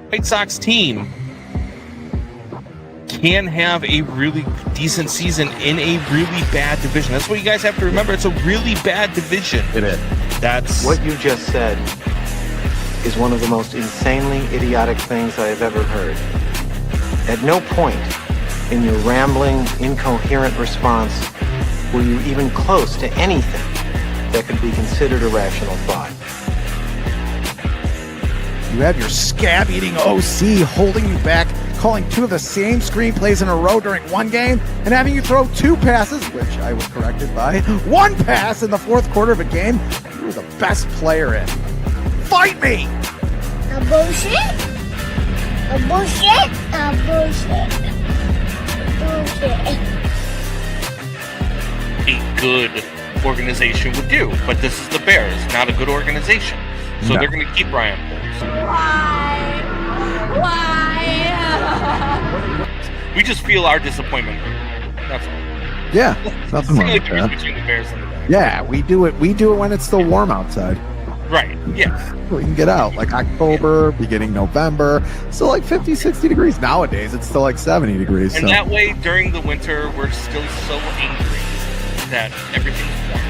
White Sox team can have a really decent season in a really bad division. That's what you guys have to remember. It's a really bad division. It is. That's what you just said is one of the most insanely idiotic things I have ever heard. At no point in your rambling, incoherent response were you even close to anything that could be considered a rational thought. You have your scab-eating OC holding you back, calling two of the same screenplays in a row during one game, and having you throw two passes, which I was corrected by, one pass in the fourth quarter of a game you were the best player in. Fight me! A bullshit? A bullshit? A bullshit. Bullshit. a good organization would do, but this is the Bears, not a good organization. So they're going to keep Ryan Poles. Why? We just feel our disappointment. That's all. Yeah, nothing wrong with Difference that. between the Bears and the Bears. Yeah, we do it. We do it when it's still warm outside. Right. Yeah. We can get out like October, beginning November. Still like 50, 60 degrees. Nowadays, it's still like 70 degrees. And that way, during the winter, we're still so angry that everything's warm.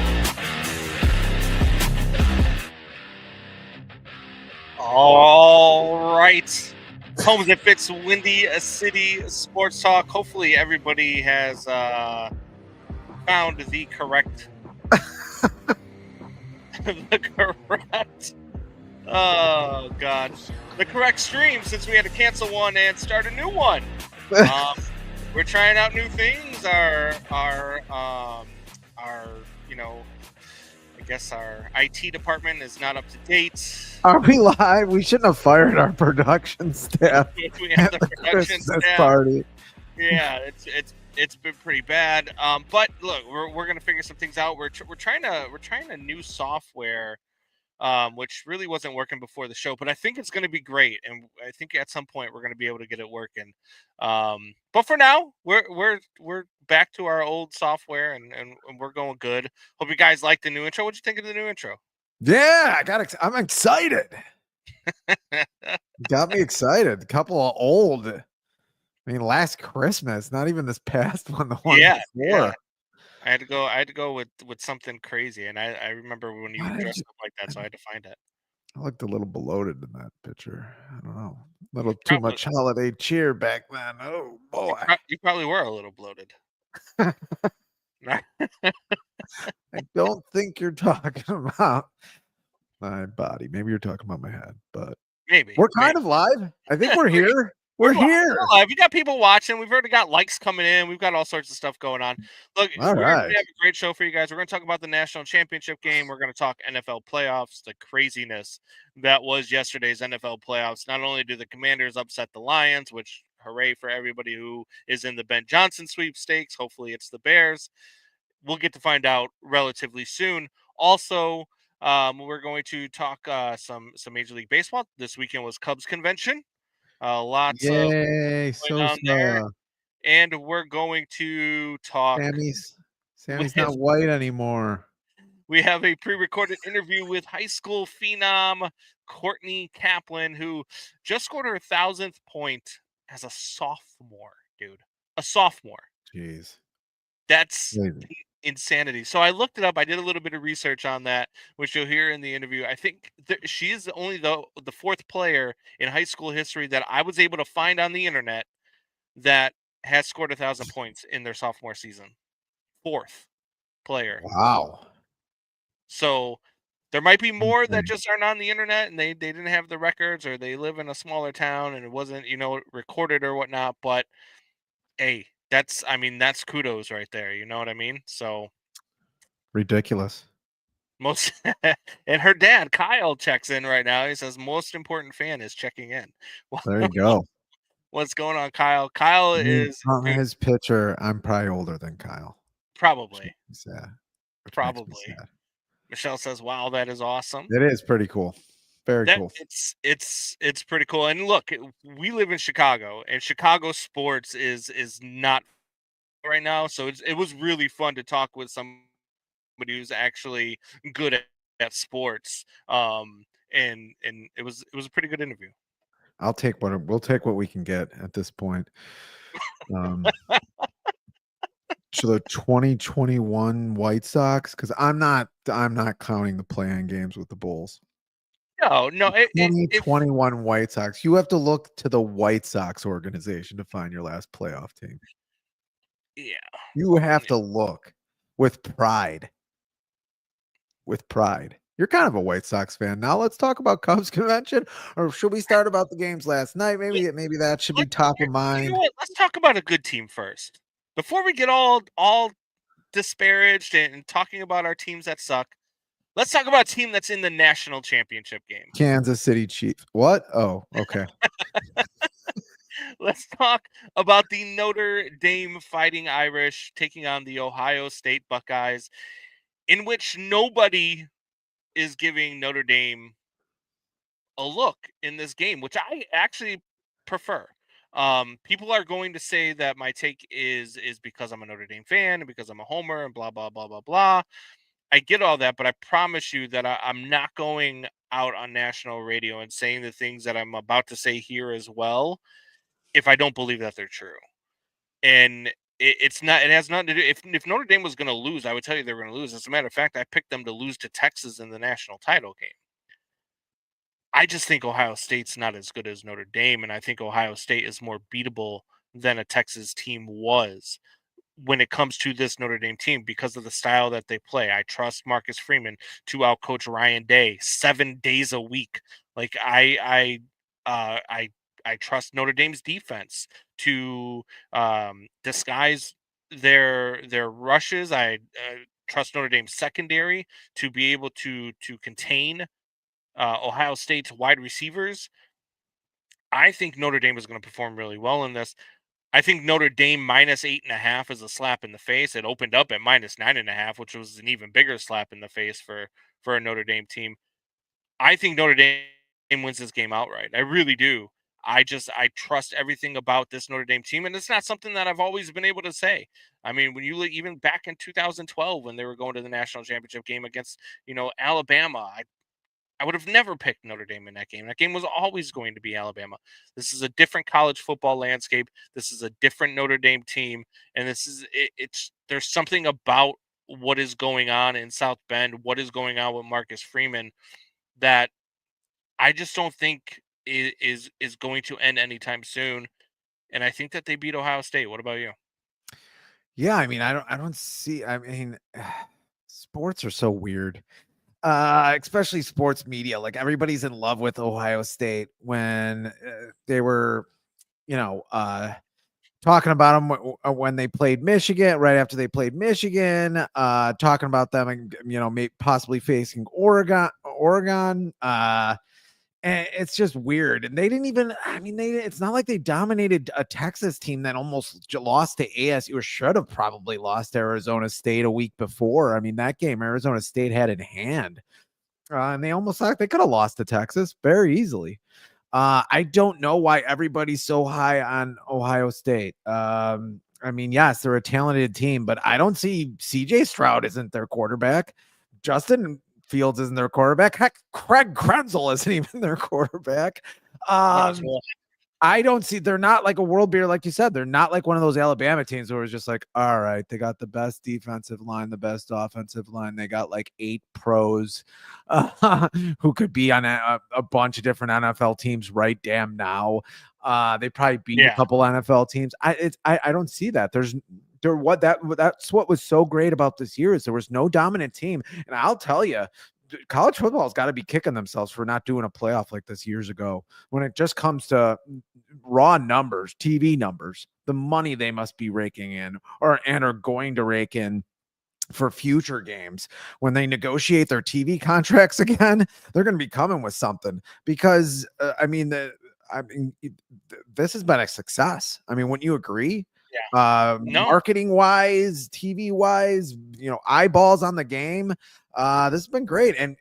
All right. Homes at Fitz, Windy City Sports Talk. Hopefully, everybody has found the correct. Oh God, the correct stream, since we had to cancel one and start a new one. We're trying out new things. Our you know, I guess our IT department is not up to date. Are we live? We shouldn't have fired our production staff. We have the production Christmas staff. party. Yeah, it's been pretty bad. But look, we're gonna figure some things out. We're trying a new software, which really wasn't working before the show, but I think it's gonna be great, and I think at some point we're gonna be able to get it working. But for now, we're back to our old software, and we're going good. Hope you guys like the new intro. What'd you think of the new intro? Yeah, I'm excited. Got me excited. A couple of old. I mean, last Christmas, not even this past one. The one before. Yeah. I had to go with something crazy, and I remember when you dressed up like that, so I had to find it. I looked a little bloated in that picture. I don't know. A little too much holiday cheer back then. Oh boy. You probably were a little bloated. I don't think you're talking about my body. Maybe you're talking about my head, but maybe we're kind of live. I think we're here. We're here. Live. We got people watching. We've already got likes coming in. We've got all sorts of stuff going on. Look, we're going to have a great show for you guys. We're going to talk about the national championship game. We're going to talk NFL playoffs, the craziness that was yesterday's NFL playoffs. Not only do the Commanders upset the Lions, which hooray for everybody who is in the Ben Johnson sweepstakes. Hopefully it's the Bears. We'll get to find out relatively soon. Also, we're going to talk some Major League Baseball. This weekend was Cubs convention. Lots of going on there. And we're going to talk. Sammy's not white anymore. We have a pre-recorded interview with high school phenom Kourtney Kaplan, who just scored her 1,000th point as a sophomore, dude. A sophomore. Jeez. That's insanity. So I looked it up. I did a little bit of research on that, which you'll hear in the interview. I think she is only the fourth player in high school history that I was able to find on the internet that has scored 1,000 points in their sophomore season. Fourth player. Wow. So there might be more that just aren't on the internet, and they didn't have the records, or they live in a smaller town and it wasn't, recorded or whatnot. But hey, that's kudos right there. You know what I mean? So ridiculous. And her dad, Kyle, checks in right now. He says, most important fan is checking in. Well, there you go. What's going on, Kyle? Kyle is his pitcher. I'm probably older than Kyle. Probably. Sad. Probably. Michelle says, wow, that is awesome. It is pretty cool. Very cool. It's pretty cool. And look, we live in Chicago, and Chicago sports is not right now. So it was really fun to talk with somebody who's actually good at sports. And it was a pretty good interview. We'll take what we can get at this point. To the 2021 White Sox, because I'm not counting the play-in games with the Bulls. No. 2021 White Sox. You have to look to the White Sox organization to find your last playoff team. Yeah. You have to look with pride. You're kind of a White Sox fan. Now let's talk about Cubs convention, or should we start about the games last night? Maybe that should be top of mind. You know what? Let's talk about a good team first. Before we get all disparaged and talking about our teams that suck, let's talk about a team that's in the national championship game. Kansas City Chiefs. What? Oh, okay. Let's talk about the Notre Dame Fighting Irish taking on the Ohio State Buckeyes, in which nobody is giving Notre Dame a look in this game, which I actually prefer. People are going to say that my take is because I'm a Notre Dame fan and because I'm a homer and blah blah blah blah blah. I get all that, but I promise you that I'm not going out on national radio and saying the things that I'm about to say here as well if I don't believe that they're true. And it's not. It has nothing to do. If Notre Dame was going to lose, I would tell you they're going to lose. As a matter of fact, I picked them to lose to Texas in the national title game. I just think Ohio State's not as good as Notre Dame, and I think Ohio State is more beatable than a Texas team was when it comes to this Notre Dame team because of the style that they play. I trust Marcus Freeman to outcoach Ryan Day 7 days a week. Like I trust Notre Dame's defense to disguise their rushes. I trust Notre Dame's secondary to be able to contain Ohio State's wide receivers. I think Notre Dame is going to perform really well in this. I think Notre Dame minus 8.5 is a slap in the face. It opened up at minus 9.5, which was an even bigger slap in the face for a Notre Dame team. I think Notre Dame wins this game outright. I really do. I trust everything about this Notre Dame team, and it's not something that I've always been able to say. I mean, when you look even back in 2012 when they were going to the national championship game against Alabama, I would have never picked Notre Dame in that game. That game was always going to be Alabama. This is a different college football landscape. This is a different Notre Dame team, and there's something about what is going on in South Bend, what is going on with Marcus Freeman, that I just don't think is going to end anytime soon. And I think that they beat Ohio State. What about you? Yeah, I mean, I don't see. I mean, sports are so weird. Especially sports media. Like everybody's in love with Ohio State when they were, talking about them when they played Michigan, right after they played Michigan, talking about them, and, possibly facing Oregon. And it's just weird. And they didn't even, it's not like they dominated a Texas team that almost lost to ASU or should have probably lost to Arizona State a week before. I mean, that game, Arizona State had in hand. And they almost they could have lost to Texas very easily. I don't know why everybody's so high on Ohio State. I mean, yes, they're a talented team, but I don't see CJ Stroud isn't their quarterback. Justin Fields isn't their quarterback. Heck, Craig Krenzel isn't even their quarterback. I don't see, they're not like a world beater, like you said. They're not like one of those Alabama teams where it's just like, all right, they got the best defensive line, the best offensive line. They got like 8 pros who could be on a bunch of different NFL teams right damn now. They probably beat a couple NFL teams. I don't see that. That's what was so great about this year is there was no dominant team. And I'll tell you, college football has got to be kicking themselves for not doing a playoff like this years ago. When it just comes to raw numbers, TV numbers, the money they must be raking in and are going to rake in for future games. When they negotiate their TV contracts again, they're going to be coming with something because this has been a success. I mean, wouldn't you agree? No. Marketing wise, TV wise, eyeballs on the game. This has been great. And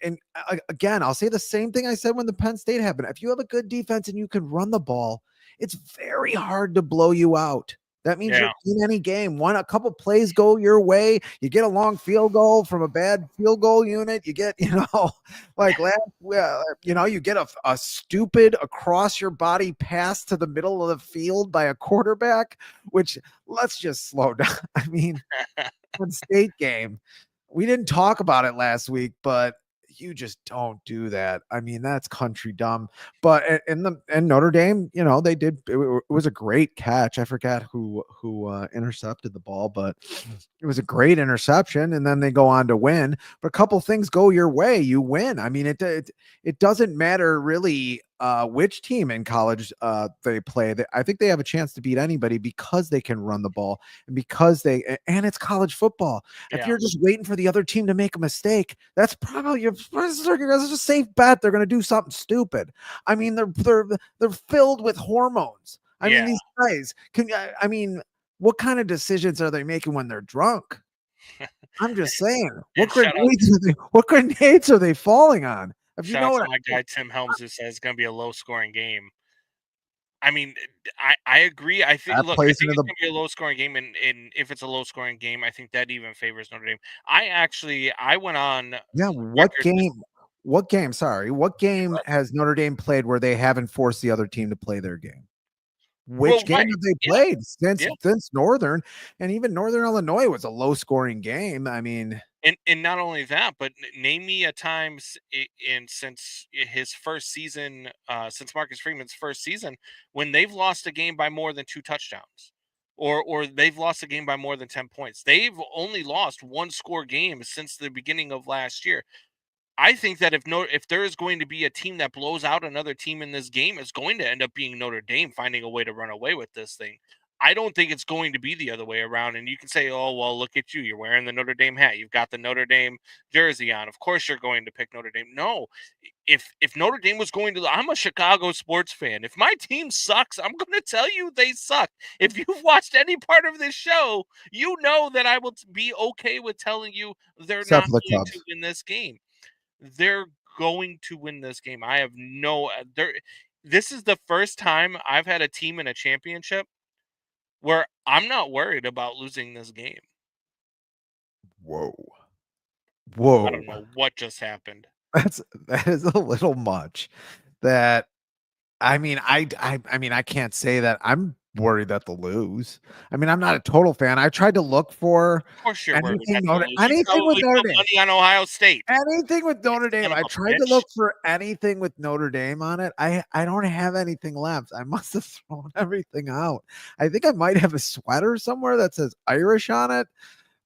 again, I'll say the same thing I said when the Penn State happened. If you have a good defense and you can run the ball, it's very hard to blow you out. That means you're in any game. A couple plays go your way. You get a long field goal from a bad field goal unit. You get, like you get a stupid across your body pass to the middle of the field by a quarterback, which let's just slow down. I mean, State game. We didn't talk about it last week, but you just don't do that. I mean, that's country dumb. But in Notre Dame, they did. It was a great catch. I forgot who intercepted the ball, but it was a great interception. And then they go on to win. But a couple things go your way, you win. I mean, it doesn't matter really which team in college they play. I think they have a chance to beat anybody because they can run the ball and because and it's college football. If you're just waiting for the other team to make a mistake, that's probably that's a safe bet. They're going to do something stupid. I mean, they're filled with hormones. I mean, these guys what kind of decisions are they making when they're drunk? I'm just saying, what grenades are they falling on? Shout out to my guy Tim Helms, who says it's going to be a low-scoring game. I mean, I agree. I think it's going to be a low-scoring game, and if it's a low-scoring game, I think that even favors Notre Dame. I went on. Yeah, what game? Sorry, what game has Notre Dame played where they haven't forced the other team to play their game? Which game have they played since Northern? And even Northern Illinois was a low-scoring game. I mean. And not only that, but name me a time since his first season, since Marcus Freeman's first season, when they've lost a game by more than 2 touchdowns, or they've lost a game by more than 10 points. They've only lost 1-score games since the beginning of last year. I think that if there is going to be a team that blows out another team in this game, it's going to end up being Notre Dame finding a way to run away with this thing. I don't think it's going to be the other way around. And you can say, oh, well, look at you. You're wearing the Notre Dame hat. You've got the Notre Dame jersey on. Of course you're going to pick Notre Dame. No, if Notre Dame was going to, I'm a Chicago sports fan. If my team sucks, I'm going to tell you they suck. If you've watched any part of this show, you know that I will be okay with telling you they're not going to win this game. They're going to win this game. I have this is the first time I've had a team in a championship where I'm not worried about losing this game. Whoa. I don't know what just happened. That is a little much. I mean, I can't say that I'm worried that they'll lose. I mean, I'm not a total fan. I tried to look for anything with Notre Dame. Money on Ohio State. Anything with Notre Dame. I tried to look for anything with Notre Dame on it. I don't have anything left. I must have thrown everything out. I think I might have a sweater somewhere that says Irish on it.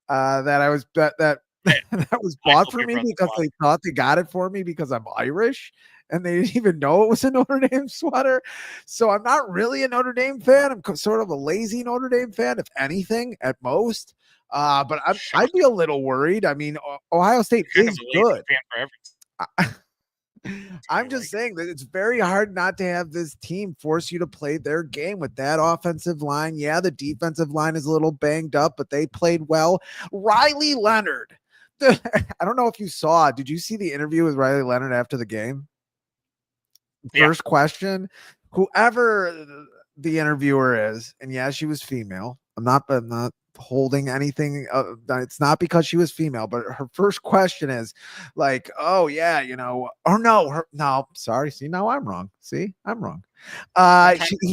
That was bought for me because they thought they got it for me because I'm Irish. And they didn't even know it was a Notre Dame sweater. So I'm not really a Notre Dame fan. I'm sort of a lazy Notre Dame fan, if anything, at most. But I'd be a little worried. I mean, Ohio State is good. I'm just saying that it's very hard not to have this team force you to play their game with that offensive line. Yeah, the defensive line is a little banged up, but they played well. Riley Leonard. I don't know if you saw. Did you see the interview with Riley Leonard after the game? First question, whoever the interviewer is, and yeah, she was female. I'm not holding anything. It's not because she was female, but her first question is like, oh yeah, no, sorry. See, now I'm wrong. See, I'm wrong.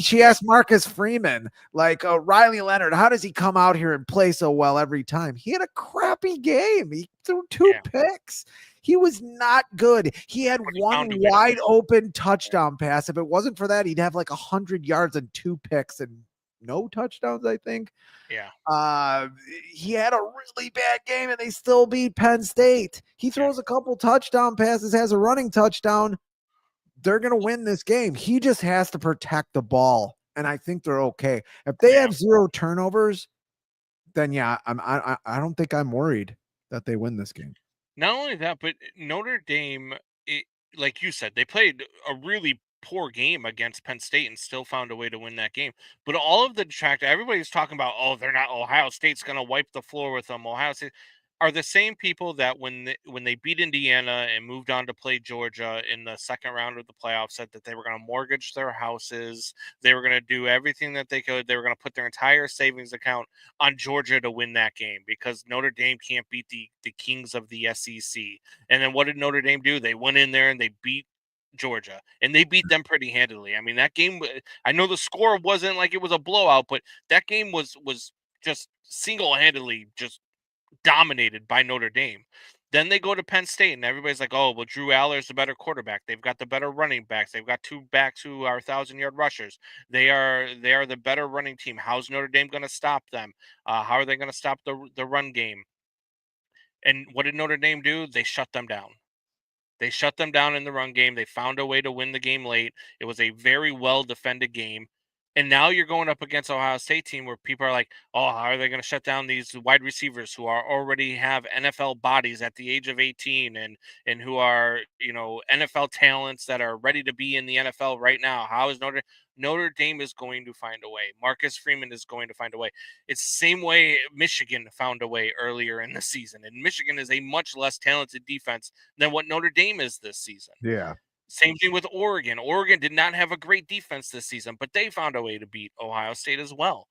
She asked Marcus Freeman, like, Riley Leonard, how does he come out here and play so well every time? He had a crappy game. He threw 2 picks. He was not good. He had one wide open touchdown pass. If it wasn't for that, he'd have like 100 yards and 2 picks and no touchdowns, I think. Yeah. He had a really bad game and they still beat Penn State. He throws a couple touchdown passes, has a running touchdown. They're going to win this game. He just has to protect the ball. And I think they're okay. If they have 0 turnovers, then I don't think I'm worried that they win this game. Not only that, but Notre Dame, like you said, they played a really poor game against Penn State and still found a way to win that game. But all of the detractors, everybody's talking about, they're not, Ohio State's going to wipe the floor with them. Ohio State. are the same people that when they beat Indiana and moved on to play Georgia in the second round of the playoffs said that they were going to mortgage their houses, they were going to do everything that they could, they were going to put their entire savings account on Georgia to win that game because Notre Dame can't beat the kings of the SEC. And then what did Notre Dame do? They went in there and they beat Georgia, and they beat them pretty handily. I mean, that game, I know the score wasn't like it was a blowout, but that game was just single-handedly just dominated by Notre Dame. Then they go to Penn State, and everybody's like, "Oh, well, Drew Aller's the better quarterback. They've got the better running backs. They've got two backs who are 1,000-yard rushers. They are the better running team. How's Notre Dame going to stop them? How are they going to stop the run game?" And what did Notre Dame do? They shut them down. They shut them down in the run game. They found a way to win the game late. It was a very well defended game. And now you're going up against Ohio State team where people are like, "Oh, how are they going to shut down these wide receivers who are already have NFL bodies at the age of 18 and who are, NFL talents that are ready to be in the NFL right now? How is Notre Dame is going to find a way. Marcus Freeman is going to find a way. It's the same way Michigan found a way earlier in the season. And Michigan is a much less talented defense than what Notre Dame is this season. Yeah. Same thing with Oregon. Oregon did not have a great defense this season, but they found a way to beat Ohio State as well.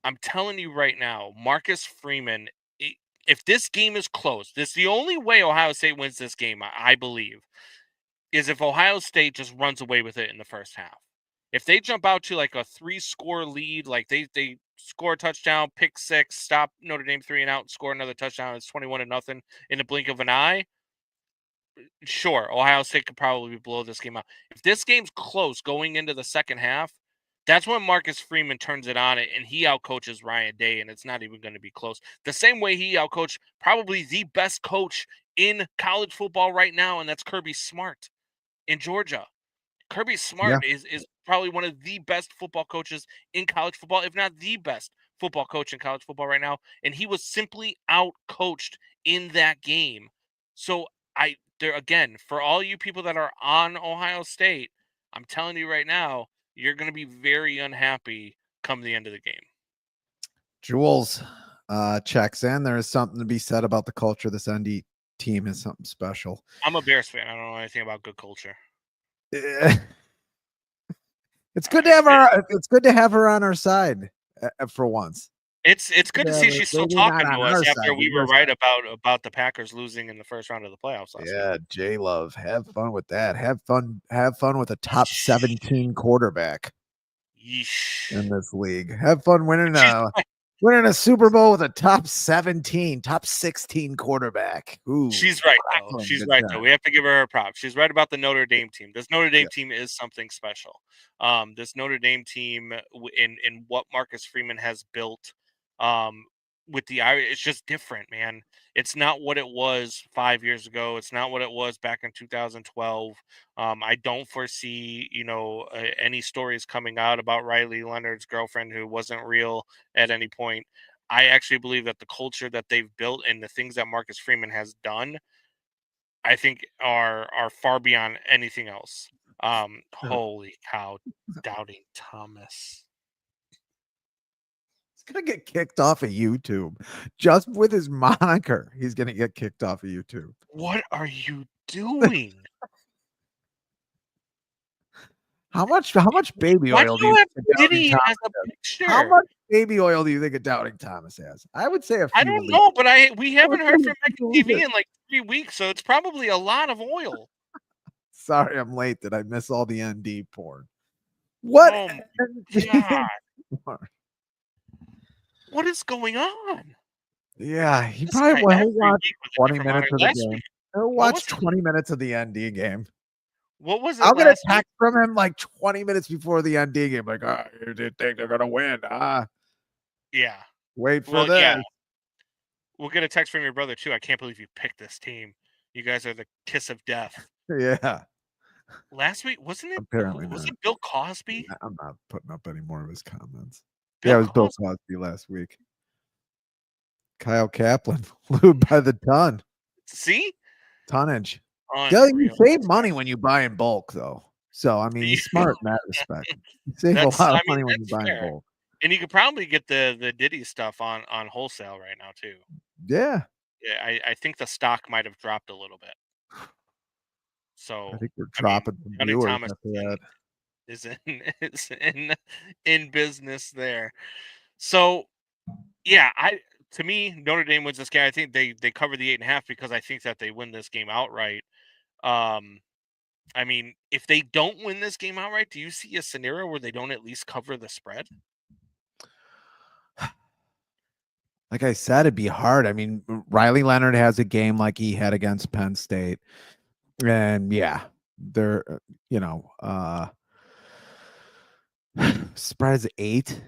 I'm telling you right now, Marcus Freeman, if this game is close, this is the only way Ohio State wins this game, I believe, is if Ohio State just runs away with it in the first half. If they jump out to like a 3-score lead, like they score a touchdown, pick six, stop Notre Dame 3 and out, score another touchdown, it's 21-0 in the blink of an eye. Sure, Ohio State could probably blow this game out. If this game's close going into the second half, that's when Marcus Freeman turns it on and he outcoaches Ryan Day, and it's not even going to be close. The same way he outcoached probably the best coach in college football right now, and that's Kirby Smart in Georgia. Kirby Smart is probably one of the best football coaches in college football, if not the best football coach in college football right now, and he was simply outcoached in that game. So there again, for all you people that are on Ohio State, I'm telling you right now, you're going to be very unhappy come the end of the game. Jules checks in. There is something to be said about the culture. This ND team is something special. I'm a Bears fan. I don't know anything about good culture. It's good to have her. It's good to have her on our side for once. It's good to see she's still talking to us after we were right about the Packers losing in the first round of the playoffs last week. J-Love, have fun with that. Have fun with a top 17 quarterback in this league. Have fun winning a Super Bowl with a top 16 quarterback. Ooh, she's right though. She's right though. We have to give her a prop. She's right about the Notre Dame team. This Notre Dame team is something special. This Notre Dame team in what Marcus Freeman has built. With the Irish, it's just different, man. It's not what it was 5 years ago. It's not what it was back in 2012. I don't foresee, any stories coming out about Riley Leonard's girlfriend who wasn't real at any point. I actually believe that the culture that they've built and the things that Marcus Freeman has done, I think are far beyond anything else. Holy cow, Doubting Thomas. Gonna get kicked off of YouTube just with his moniker. He's gonna get kicked off of YouTube. What are you doing? How much baby oil do you think How much baby oil do you think a Doubting Thomas has? I would say I don't know, but we haven't heard from TV in like 3 weeks, so it's probably a lot of oil. Sorry, I'm late. Did I miss all the ND porn? What? Oh my God. What is going on? Yeah, he probably will watch 20 minutes of the game. He'll watch 20 minutes of the ND game. What was it? I'll get a text from him like 20 minutes before the ND game. Like, you didn't think they're gonna win? Yeah. Wait for this. Yeah. We'll get a text from your brother too. I can't believe you picked this team. You guys are the kiss of death. Yeah. Last week, wasn't it? Apparently, was it Bill Cosby? I'm not putting up any more of his comments. It was Bill Cosby last week. Kyle Kaplan, lubed by the ton. See? Tonnage. Yeah, you save money when you buy in bulk, though. So, I mean, he's smart in that respect. You save a lot of money when you buy in bulk. And you could probably get the Diddy stuff on wholesale right now, too. Yeah. Yeah, I think the stock might have dropped a little bit. So I think we're I mean, dropping some Johnny viewers Thomas after that. is in business there. So yeah, to me, Notre Dame wins this game. I think they cover the 8.5 because I think that they win this game outright. I mean, if they don't win this game outright, do you see a scenario where they don't at least cover the spread? Like I said, it'd be hard. I mean, Riley Leonard has a game like he had against Penn State. And yeah, they're, spread is 8.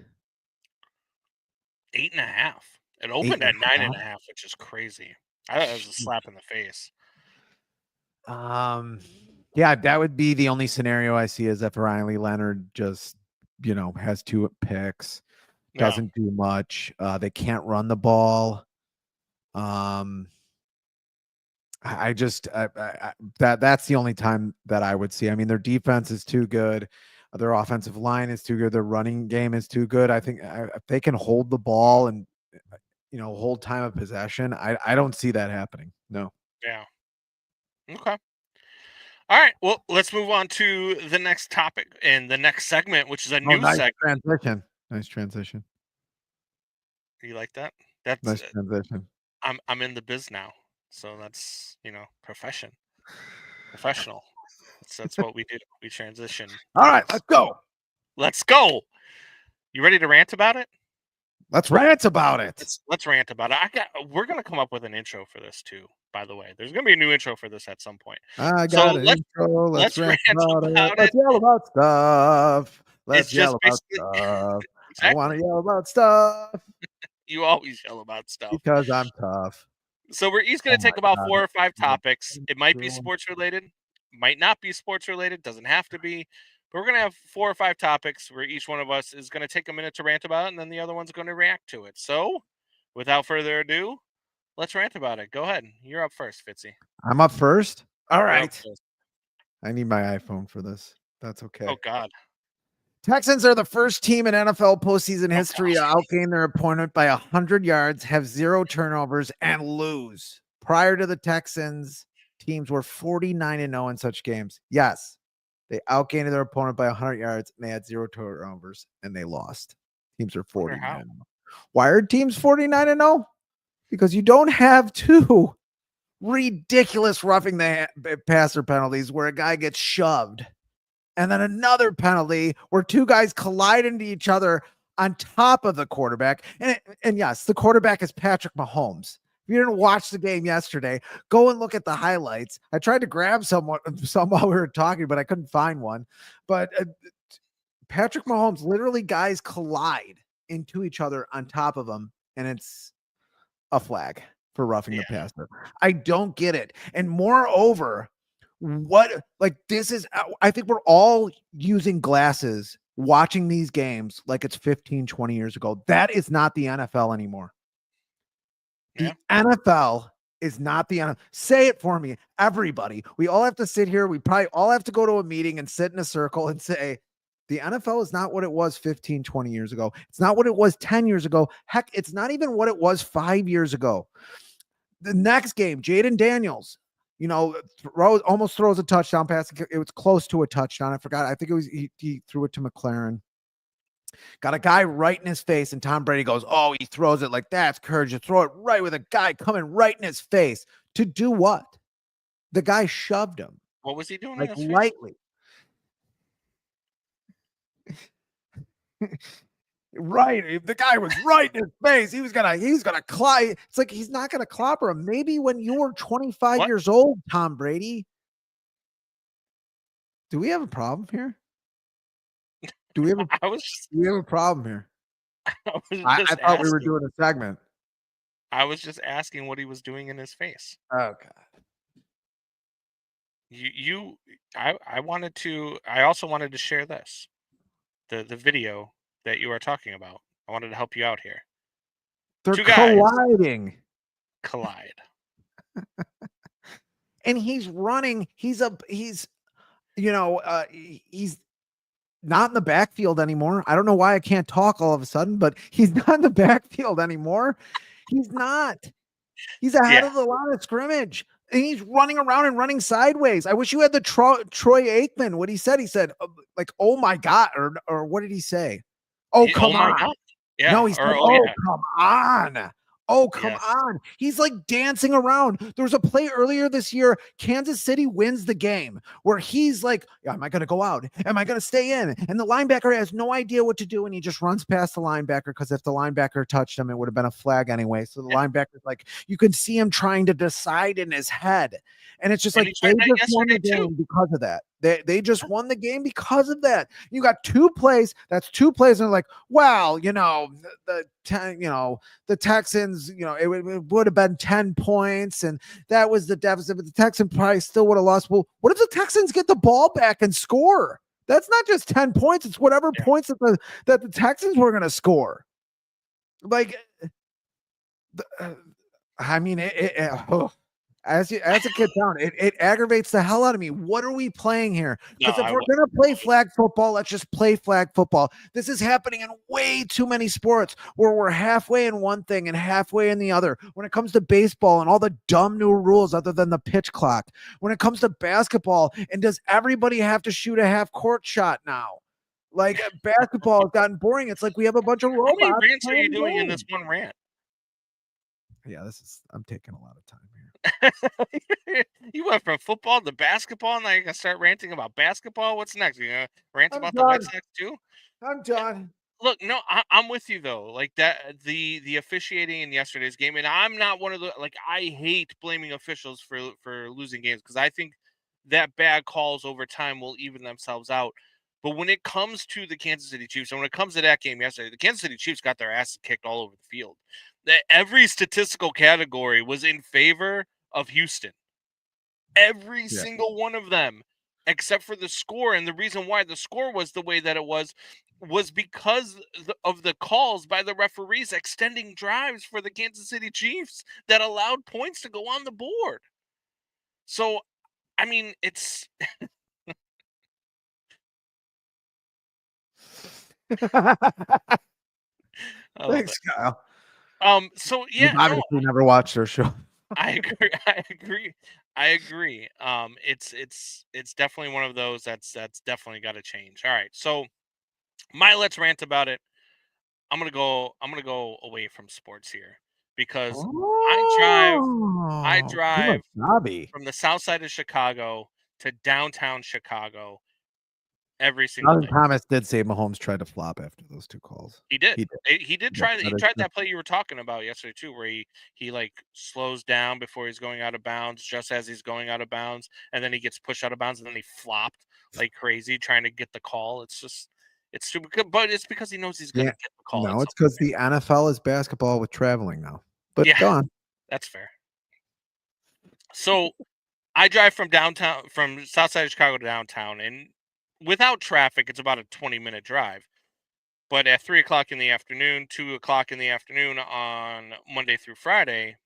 8.5. It opened at 9.5, which is crazy. I thought it was a slap in the face. Yeah, that would be the only scenario I see is if Riley Leonard just, has 2 picks, doesn't do much. They can't run the ball. That's the only time that I would see. I mean, their defense is too good. Their offensive line is too good. Their running game is too good. I think if they can hold the ball and, hold time of possession, I don't see that happening. No. Yeah. Okay. All right. Well, let's move on to the next topic and the next segment, which is a new nice segment. transition. Nice transition. You like that? That's nice transition. I'm in the biz now, so that's professional. That's what we do. We transition. All right, let's go. Let's go. You ready to rant about it? Let's rant about it. Let's rant about it. We're gonna come up with an intro for this too. By the way, there's gonna be a new intro for this at some point. I got an intro. Let's rant about it. Let's yell about stuff. Let's yell about stuff. Exactly. I want to yell about stuff. You always yell about stuff because I'm tough. So we're each going to take about 4 or 5 topics. It might be sports related, might not be sports related, doesn't have to be. But we're going to have 4 or 5 topics where each one of us is going to take a minute to rant about it, and then the other one's going to react to it. So, without further ado, let's rant about it. Go ahead. You're up first, Fitzy. I'm up first? All right. I need my iPhone for this. That's okay. Oh, God. Texans are the first team in NFL postseason history to outgain their opponent by 100 yards, have 0 turnovers, and lose. Prior to the Texans, teams were 49-0 in such games. Yes, they outgained their opponent by 100 yards, and they had 0 turnovers, and they lost. Teams are 49-0. Why are teams 49-0? Because you don't have 2 ridiculous roughing the passer penalties where a guy gets shoved. And then another penalty where 2 guys collide into each other on top of the quarterback. And yes, the quarterback is Patrick Mahomes. If you didn't watch the game yesterday, go and look at the highlights. I tried to grab some while we were talking, but I couldn't find one. But Patrick Mahomes, literally guys collide into each other on top of him, and it's a flag for roughing the passer. I don't get it. And moreover, I think we're all using glasses watching these games like it's 15, 20 years ago. That is not the NFL anymore. The NFL is not the NFL. Say it for me, everybody. We all have to sit here. We probably all have to go to a meeting and sit in a circle and say, the NFL is not what it was 15, 20 years ago. It's not what it was 10 years ago. Heck, it's not even what it was 5 years ago. The next game, Jaden Daniels, almost throws a touchdown pass. It was close to a touchdown. I forgot. I think it was he threw it to McLaren. Got a guy right in his face, and Tom Brady goes, "Oh, he throws it like that's courage to throw it right with a guy coming right in his face." To do what? The guy shoved him. What was he doing? Like lightly. Right. The guy was right in his face. He's gonna climb. It's like he's not gonna clobber him. Maybe when you were 25 years old, Tom Brady. Do we have a problem here? Do we have a problem here? I thought we were doing a segment. I was just asking what he was doing in his face. Oh God. I also wanted to share this. The video that you are talking about. I wanted to help you out here. They're colliding. Collide. And he's running. He's not in the backfield anymore. I don't know why I can't talk all of a sudden, but he's not in the backfield anymore. He's not. He's ahead of the line of scrimmage. And he's running around and running sideways. I wish you had the Troy Aikman. What he said, like, oh my God, or what did he say? Oh, come on. God. Yeah. No, he said, come on. Oh, come on. He's like dancing around. There was a play earlier this year. Kansas City wins the game where he's like, am I going to go out? Am I going to stay in? And the linebacker has no idea what to do. And he just runs past the linebacker because if the linebacker touched him, it would have been a flag anyway. So the linebacker's like, you can see him trying to decide in his head. And it's just like, they just won the game because of that. They just won the game because of that. You got 2 plays. That's 2 plays. And they're like, well, the Texans, it would have been 10 points. And that was the deficit. But the Texans probably still would have lost. Well, what if the Texans get the ball back and score? That's not just 10 points. It's whatever points that the Texans were going to score. Like, I mean, as it gets down, it aggravates the hell out of me. What are we playing here? Because if we're going to play flag football, let's just play flag football. This is happening in way too many sports where we're halfway in one thing and halfway in the other. When it comes to baseball and all the dumb new rules other than the pitch clock. When it comes to basketball, and does everybody have to shoot a half court shot now? Like, basketball has gotten boring. It's like we have a bunch of robots. How many rants are you doing in this one rant? Yeah, I'm taking a lot of time here. You went from football to basketball, and now you're gonna start ranting about basketball. What's next? You gonna rant about the Red Sox too? I'm done. Look, no, I'm with you though. Like that, the officiating in yesterday's game, and I'm not one of the I hate blaming officials for losing games because I think that bad calls over time will even themselves out. But when it comes to the Kansas City Chiefs, and when it comes to that game yesterday, the Kansas City Chiefs got their asses kicked all over the field. Every statistical category was in favor of Houston. Every single one of them, except for the score. And the reason why the score was the way that it was because of the calls by the referees extending drives for the Kansas City Chiefs that allowed points to go on the board. So, I mean, it's... Thanks, Kyle. So yeah, you've obviously never watched their show. I agree. It's definitely one of those that's definitely got to change. All right, so let's rant about it. I'm gonna go away from sports here because I drive from the south side of Chicago to downtown Chicago every single day. Thomas did say Mahomes tried to flop after those 2 calls. He did. He tried that play you were talking about yesterday too, where he like slows down before he's going out of bounds, just as he's going out of bounds, and then he gets pushed out of bounds, and then he flopped like crazy trying to get the call. It's stupid, but it's because he knows he's going to get the call. No, it's because the NFL is basketball with traveling now. But go on. That's fair. So I drive from south side of Chicago to downtown, and without traffic, it's about a 20-minute drive. But at 3 o'clock in the afternoon, 2 o'clock in the afternoon on Monday through Friday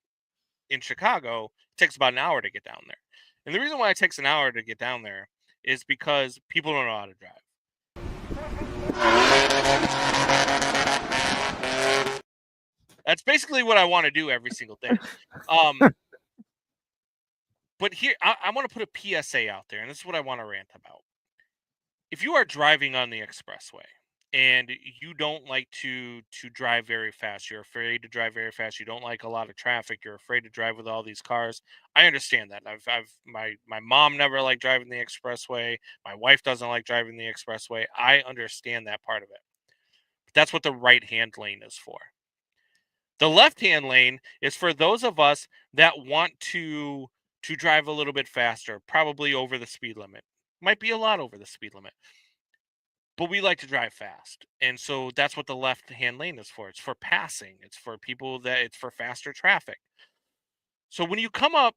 in Chicago, it takes about an hour to get down there. And the reason why it takes an hour to get down there is because people don't know how to drive. That's basically what I want to do every single day. But here, I want to put a PSA out there, and this is what I want to rant about. If you are driving on the expressway and you don't like to drive very fast, you're afraid to drive very fast, you don't like a lot of traffic, you're afraid to drive with all these cars, I understand that. My mom never liked driving the expressway. My wife doesn't like driving the expressway. I understand that part of it. But that's what the right-hand lane is for. The left-hand lane is for those of us that want to drive a little bit faster, probably over the speed limit. Might be a lot over the speed limit. But we like to drive fast. And so that's what the left-hand lane is for. It's for passing. It's for it's for faster traffic. So when you come up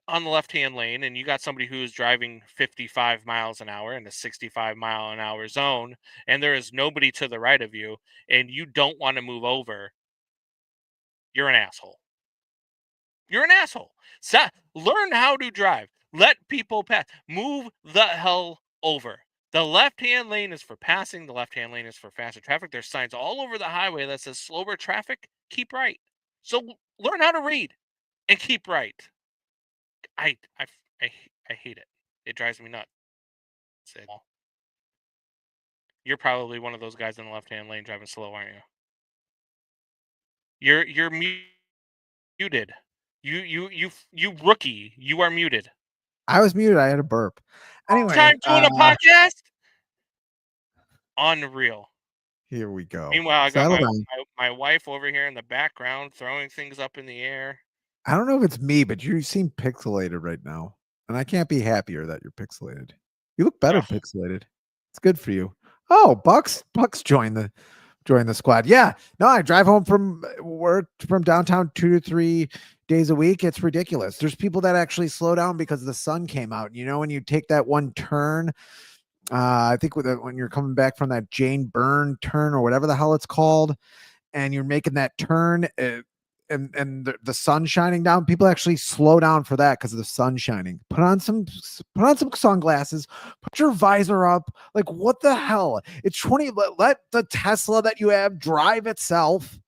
on the left-hand lane and you got somebody who is driving 55 miles an hour in a 65-mile-an-hour zone, and there is nobody to the right of you, and you don't want to move over, you're an asshole. You're an asshole. Learn how to drive. Let people pass. Move the hell over. The left-hand lane is for passing. The left-hand lane is for faster traffic. There's signs all over the highway that says slower traffic, keep right. So learn how to read. and keep right. I hate it. It drives me nuts. You're probably one of those guys in the left-hand lane driving slow, aren't you? You're muted. You rookie. You are muted. I was muted. I had a burp. Anyway, time doing a podcast. Unreal. Here we go. Meanwhile, I got my wife over here in the background throwing things up in the air. I don't know if it's me, but you seem pixelated right now, and I can't be happier that you're pixelated. You look better pixelated. It's good for you. Oh, Bucks joined the squad. Yeah, no, I drive home from work from downtown 2 to 3 days a week. It's ridiculous. There's people that actually slow down because the sun came out. You know, when you take that one turn, I think when you're coming back from that Jane Byrne turn or whatever the hell it's called, and you're making that turn, and the sun shining down, people actually slow down for that because of the sun shining. Put on some sunglasses, put your visor up. Like, what the hell? It's 20. Let the Tesla that you have drive itself.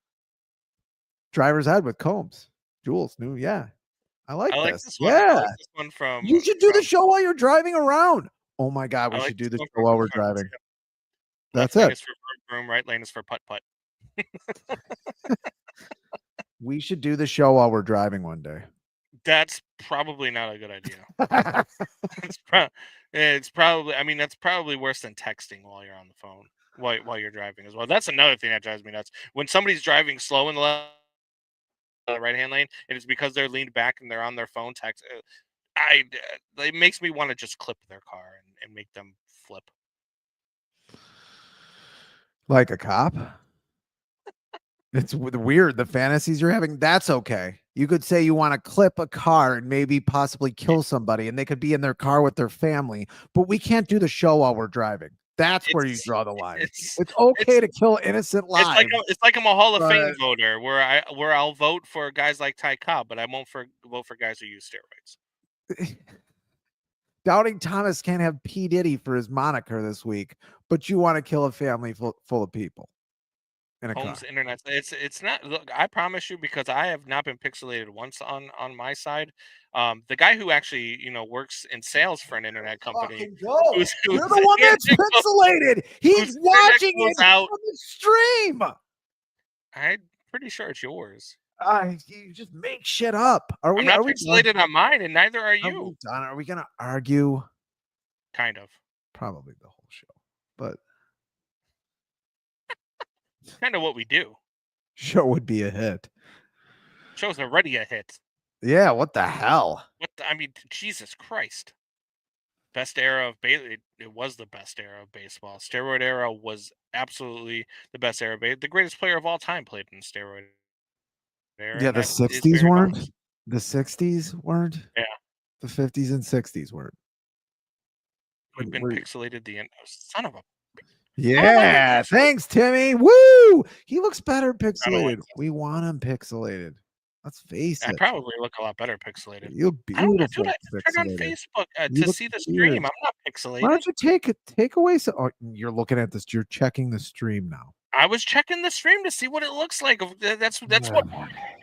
Driver's ed with Combs. Jules new. Yeah. I like this. One. Yeah. I like this one from. You should do the show while you're driving around. Oh my God. We should do the show while we're driving. That's it. Left lane is for room, right lane is for putt. We should do the show while we're driving one day. That's probably not a good idea. It's probably. I mean, that's probably worse than texting while you're on the phone while you're driving as well. That's another thing that drives me nuts. When somebody's driving slow in the right-hand lane, and it's because they're leaned back and they're on their phone text. It makes me want to just clip their car and make them flip. Like a cop? It's weird. The fantasies you're having, that's okay. You could say you want to clip a car and maybe possibly kill somebody, and they could be in their car with their family, but we can't do the show while we're driving. That's where you draw the line. It's okay to kill innocent lives. It's like I'm a Hall of Fame voter where I'll vote for guys like Ty Cobb, but I won't vote for guys who use steroids. Doubting Thomas can't have P. Diddy for his moniker this week, but you want to kill a family full of people. Home's internet. It's not. Look, I promise you, because I have not been pixelated once on my side. The guy who actually works in sales for an internet company. You're the one that's pixelated. He's watching it on the stream. I'm pretty sure it's yours. You just make shit up. I'm not pixelated on mine, and neither are you. Are we gonna argue? Kind of. Probably the whole show, but. Kind of what we do. Show would be a hit. Show's already a hit. Yeah, what the hell? I mean, Jesus Christ. Best era of baseball. It was the best era of baseball. Steroid era was absolutely the best era. The greatest player of all time played in steroid era. Yeah, the 60s weren't. The 60s weren't. Yeah. The 50s and 60s weren't. We've been pixelated the end. Son of a. Yeah, thanks, Timmy. Woo! He looks better pixelated. We want him pixelated. Let's face it. I probably look a lot better pixelated. You're beautiful. I turn on Facebook to see the stream. I'm not pixelated. Why don't you take away some? Oh, you're looking at this. You're checking the stream now. I was checking the stream to see what it looks like. That's what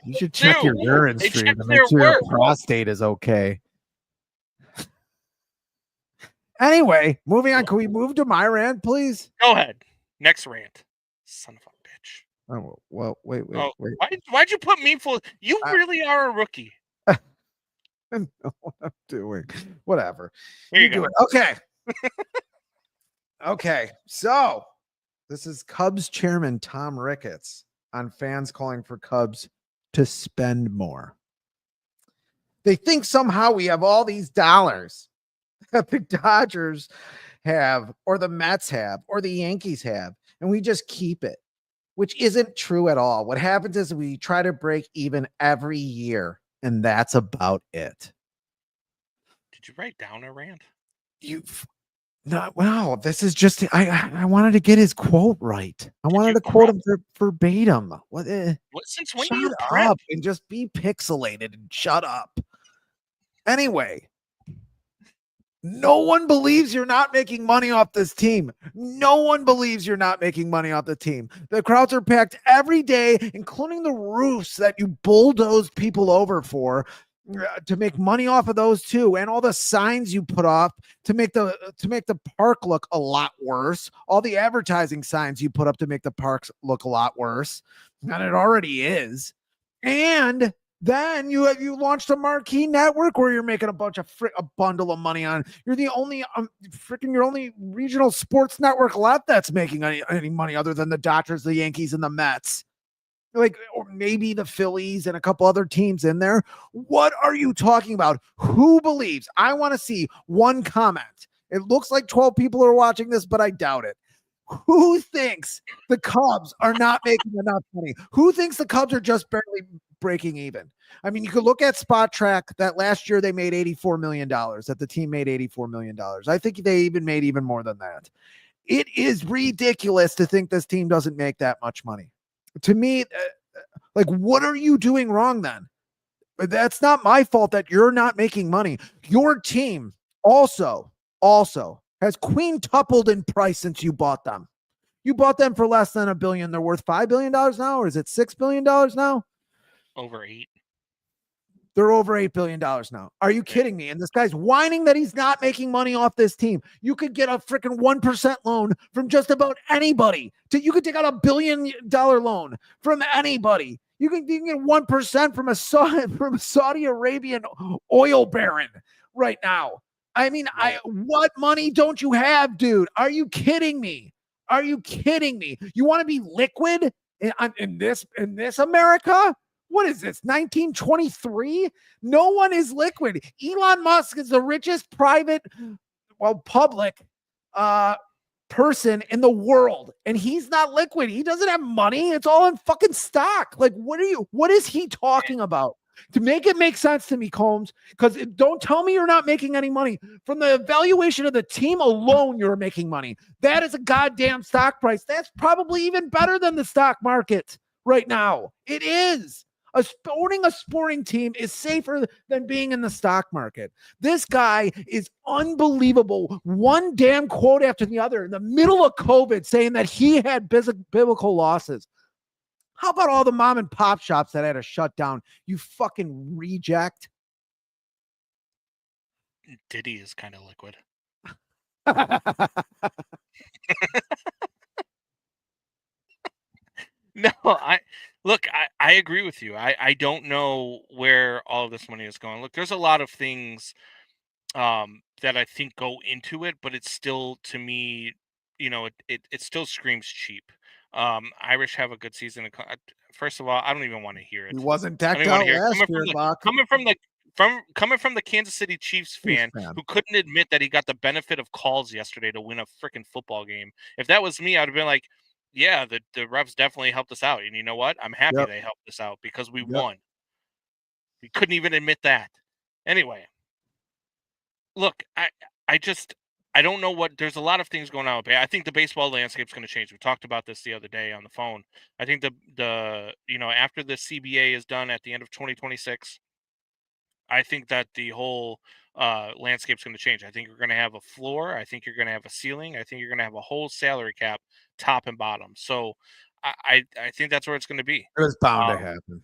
you should check your urine stream to make sure your prostate is okay. Anyway, moving on. Can we move to my rant, please? Go ahead. Next rant. Son of a bitch. Oh, well, wait. Why'd you put me full? You really are a rookie. I know what I'm doing. Whatever. Here you go. Do it. Okay. Okay. So this is Cubs chairman Tom Ricketts on fans calling for Cubs to spend more. They think somehow we have all these dollars that the Dodgers have, or the Mets have, or the Yankees have, and we just keep it, which isn't true at all. What happens is we try to break even every year, and that's about it. Did you write down a rant? Wow, this is just, I wanted to get his quote right. I wanted to quote him verbatim. Since when do you prep? Up and just be pixelated and shut up. Anyway. No one believes you're not making money off this team. No one believes you're not making money off the team. The crowds are packed every day, including the roofs that you bulldoze people over for, to make money off of those too, and all the signs you put up to make the park look a lot worse. All the advertising signs you put up to make the parks look a lot worse, and it already is. And then you launched a marquee network where you're making a bundle of money on. You're the only your only regional sports network left that's making any money other than the Dodgers, the Yankees, and the Mets. Like, or maybe the Phillies and a couple other teams in there. What are you talking about? Who believes? I want to see one comment. It looks like 12 people are watching this, but I doubt it. Who thinks the Cubs are not making enough money? Who thinks the Cubs are just barely breaking even? I mean, you could look at Spot Track that last year they made $84 million, that the team made $84 million. I think they even made even more than that. It is ridiculous to think this team doesn't make that much money. To me, like, what are you doing wrong then? That's not my fault that you're not making money. Your team also has quintupled in price since you bought them. You bought them for less than $1 billion. They're worth $5 billion now, or is it $6 billion now? Over 8. They're over $8 billion now. Are you kidding me? And this guy's whining that he's not making money off this team. You could get a freaking 1% loan from just about anybody. You could take out $1 billion loan from anybody. You can get 1% from a Saudi Arabian oil baron right now. I mean, what money don't you have, dude? Are you kidding me? Are you kidding me? You want to be liquid in this America? What is this, 1923? No one is liquid. Elon Musk is the richest public person in the world, and he's not liquid. He doesn't have money. It's all in fucking stock. Like, what is he talking about? To make it make sense to me, Combs, because don't tell me you're not making any money. From the evaluation of the team alone, you're making money. That is a goddamn stock price. That's probably even better than the stock market right now. It is. Owning a sporting team is safer than being in the stock market. This guy is unbelievable. One damn quote after the other in the middle of COVID saying that he had biblical losses. How about all the mom and pop shops that had to shut down? You fucking reject. Diddy is kind of liquid. No, I agree with you. I don't know where all of this money is going. Look, there's a lot of things that I think go into it, but it's still, to me, it still screams cheap. Irish have a good season. First of all, I don't even want to hear it. He wasn't decked out last year, Buck. Coming from the Kansas City Chiefs fan who couldn't admit that he got the benefit of calls yesterday to win a freaking football game. If that was me, I'd have been like, yeah, the refs definitely helped us out. And you know what? I'm happy they helped us out because we won. He couldn't even admit that. Anyway, look, I don't know there's a lot of things going on. I think the baseball landscape's going to change. We talked about this the other day on the phone. I think after the CBA is done at the end of 2026, I think that the whole landscape's going to change. I think you're going to have a floor. I think you're going to have a ceiling. I think you're going to have a whole salary cap, top and bottom. So I think that's where it's going to be. It was bound to happen.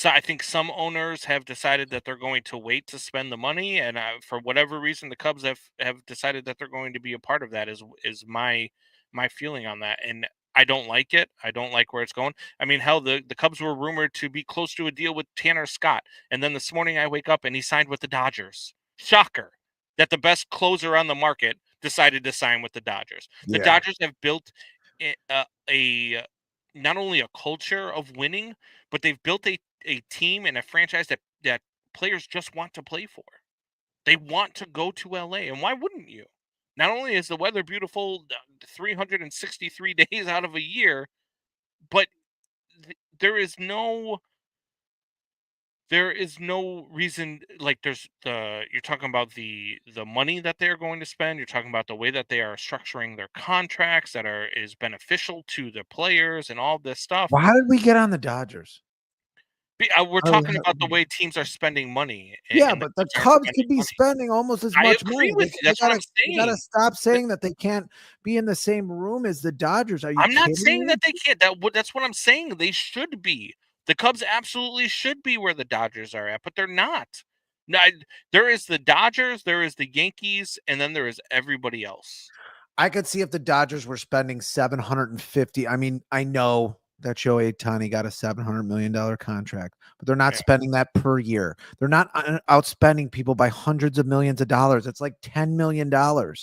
I think some owners have decided that they're going to wait to spend the money, and for whatever reason, the Cubs have decided that they're going to be a part of that. Is my feeling on that, and I don't like it. I don't like where it's going. I mean, hell, the Cubs were rumored to be close to a deal with Tanner Scott, and then this morning I wake up and he signed with the Dodgers. Shocker that the best closer on the market decided to sign with the Dodgers. The Dodgers have built a not only a culture of winning, but they've built a team and a franchise that players just want to play for. They want to go to LA, and why wouldn't you? Not only is the weather beautiful 363 days out of a year, but there is no reason. Like, you're talking about the money that they're going to spend. You're talking about the way that they are structuring their contracts that is beneficial to the players and all this stuff. Well, how did we get on the Dodgers? We're talking about the way teams are spending money. Yeah, but the Cubs could be spending almost as much money. I agree with you. That's what I'm saying. You gotta stop saying that they can't be in the same room as the Dodgers. Are you I'm not saying me? that they can't. That's what I'm saying. They should be. The Cubs absolutely should be where the Dodgers are at, but they're not. No, there is the Dodgers, there is the Yankees, and then there is everybody else. I could see if the Dodgers were spending 750. I mean, I know that Shohei Ohtani got a $700 million contract, but they're not spending that per year. They're not outspending people by hundreds of millions of dollars. It's like $10 million. They're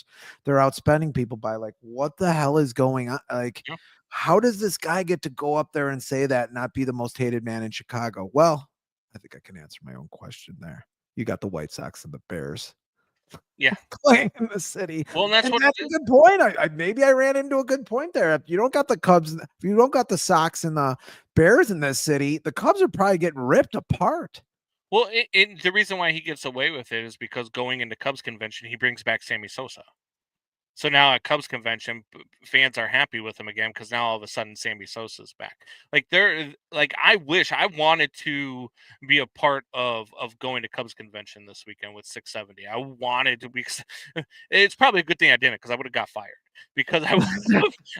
outspending people by like, what the hell is going on? Like, how does this guy get to go up there and say that and not be the most hated man in Chicago? Well, I think I can answer my own question there. You got the White Sox and the Bears. Yeah, playing in the city. Well, that's a good point. Maybe I ran into a good point there. If you don't got the Cubs, if you don't got the Sox and the Bears in this city, the Cubs are probably getting ripped apart. Well, the reason why he gets away with it is because going into Cubs convention, he brings back Sammy Sosa. So now at Cubs convention, fans are happy with him again because now all of a sudden Sammy Sosa's back. I wish I wanted to be a part of going to Cubs convention this weekend with 670. I wanted to be. It's probably a good thing I didn't because I would have got fired because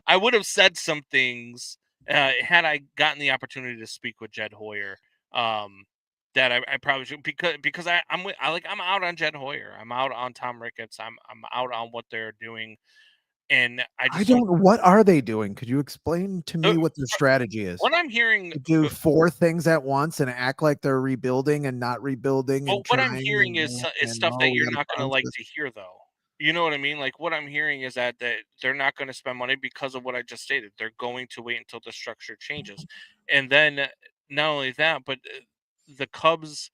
I would have said some things had I gotten the opportunity to speak with Jed Hoyer. That I probably should because I'm out on Jed Hoyer. I'm out on Tom Ricketts. I'm out on what they're doing, and I don't know what are they doing. Could you explain to me what their strategy is? What I'm hearing, do 4 things at once and act like they're rebuilding and not rebuilding. Well, what I'm hearing is stuff that you're not going to like to hear, though. You know what I mean? Like what I'm hearing is that they're not going to spend money because of what I just stated. They're going to wait until the structure changes, and then not only that, but the Cubs,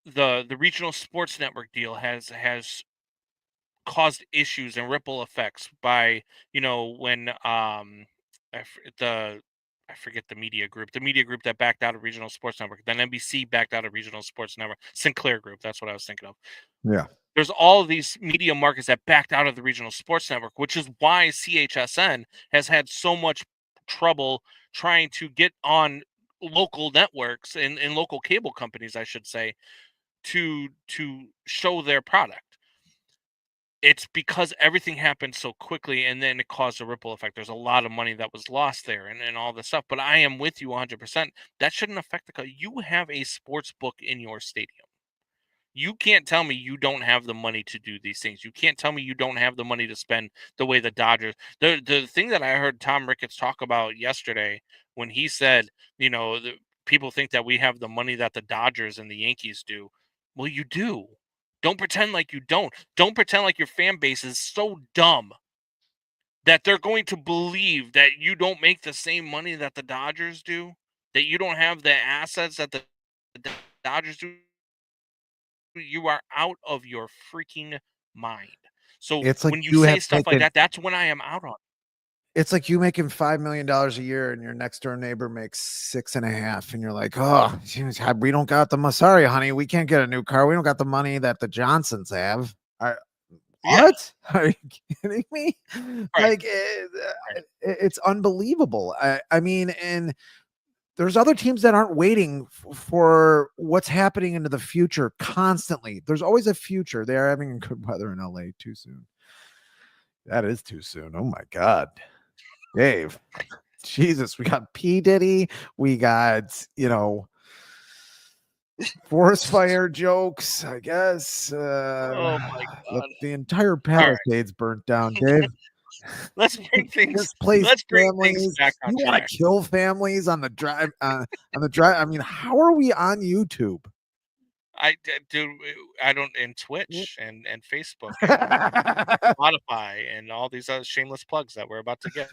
the regional sports network deal has caused issues and ripple effects by when I forget the media group that backed out of regional sports network, then NBC backed out of regional sports network, Sinclair Group, that's what I was thinking of. Yeah, there's all of these media markets that backed out of the regional sports network, which is why CHSN has had so much trouble trying to get on local networks and local cable companies, I should say, to show their product. It's because everything happened so quickly and then it caused a ripple effect. There's a lot of money that was lost there and all this stuff. But I am with you 100%. That shouldn't affect you have a sports book in your stadium. You can't tell me you don't have the money to do these things. You can't tell me you don't have the money to spend the way the Dodgers. The thing that I heard Tom Ricketts talk about yesterday when he said, people think that we have the money that the Dodgers and the Yankees do. Well, you do. Don't pretend like you don't. Don't pretend like your fan base is so dumb that they're going to believe that you don't make the same money that the Dodgers do, that you don't have the assets that the Dodgers do. You are out of your freaking mind. So it's like when you say stuff like that, that's when I am out on. It's like you making $5 million a year and your next door neighbor makes 6.5, and you're like, oh, we don't got the sorry, honey, we can't get a new car. We don't got the money that the Johnsons have. What? Yeah. Are you kidding me? Right. Like it's unbelievable. I mean, and there's other teams that aren't waiting for what's happening into the future constantly. There's always a future. They are having good weather in LA too soon. That is too soon. Oh my God. Dave, Jesus, we got P. Diddy, we got, forest fire jokes, I guess. Oh my God. The entire Palisades burnt down, Dave. Let's bring things. Let's bring things back on track. You want to kill families on the drive? I mean, how are we on YouTube? I don't in Twitch and Facebook, and Spotify, and all these other shameless plugs that we're about to get.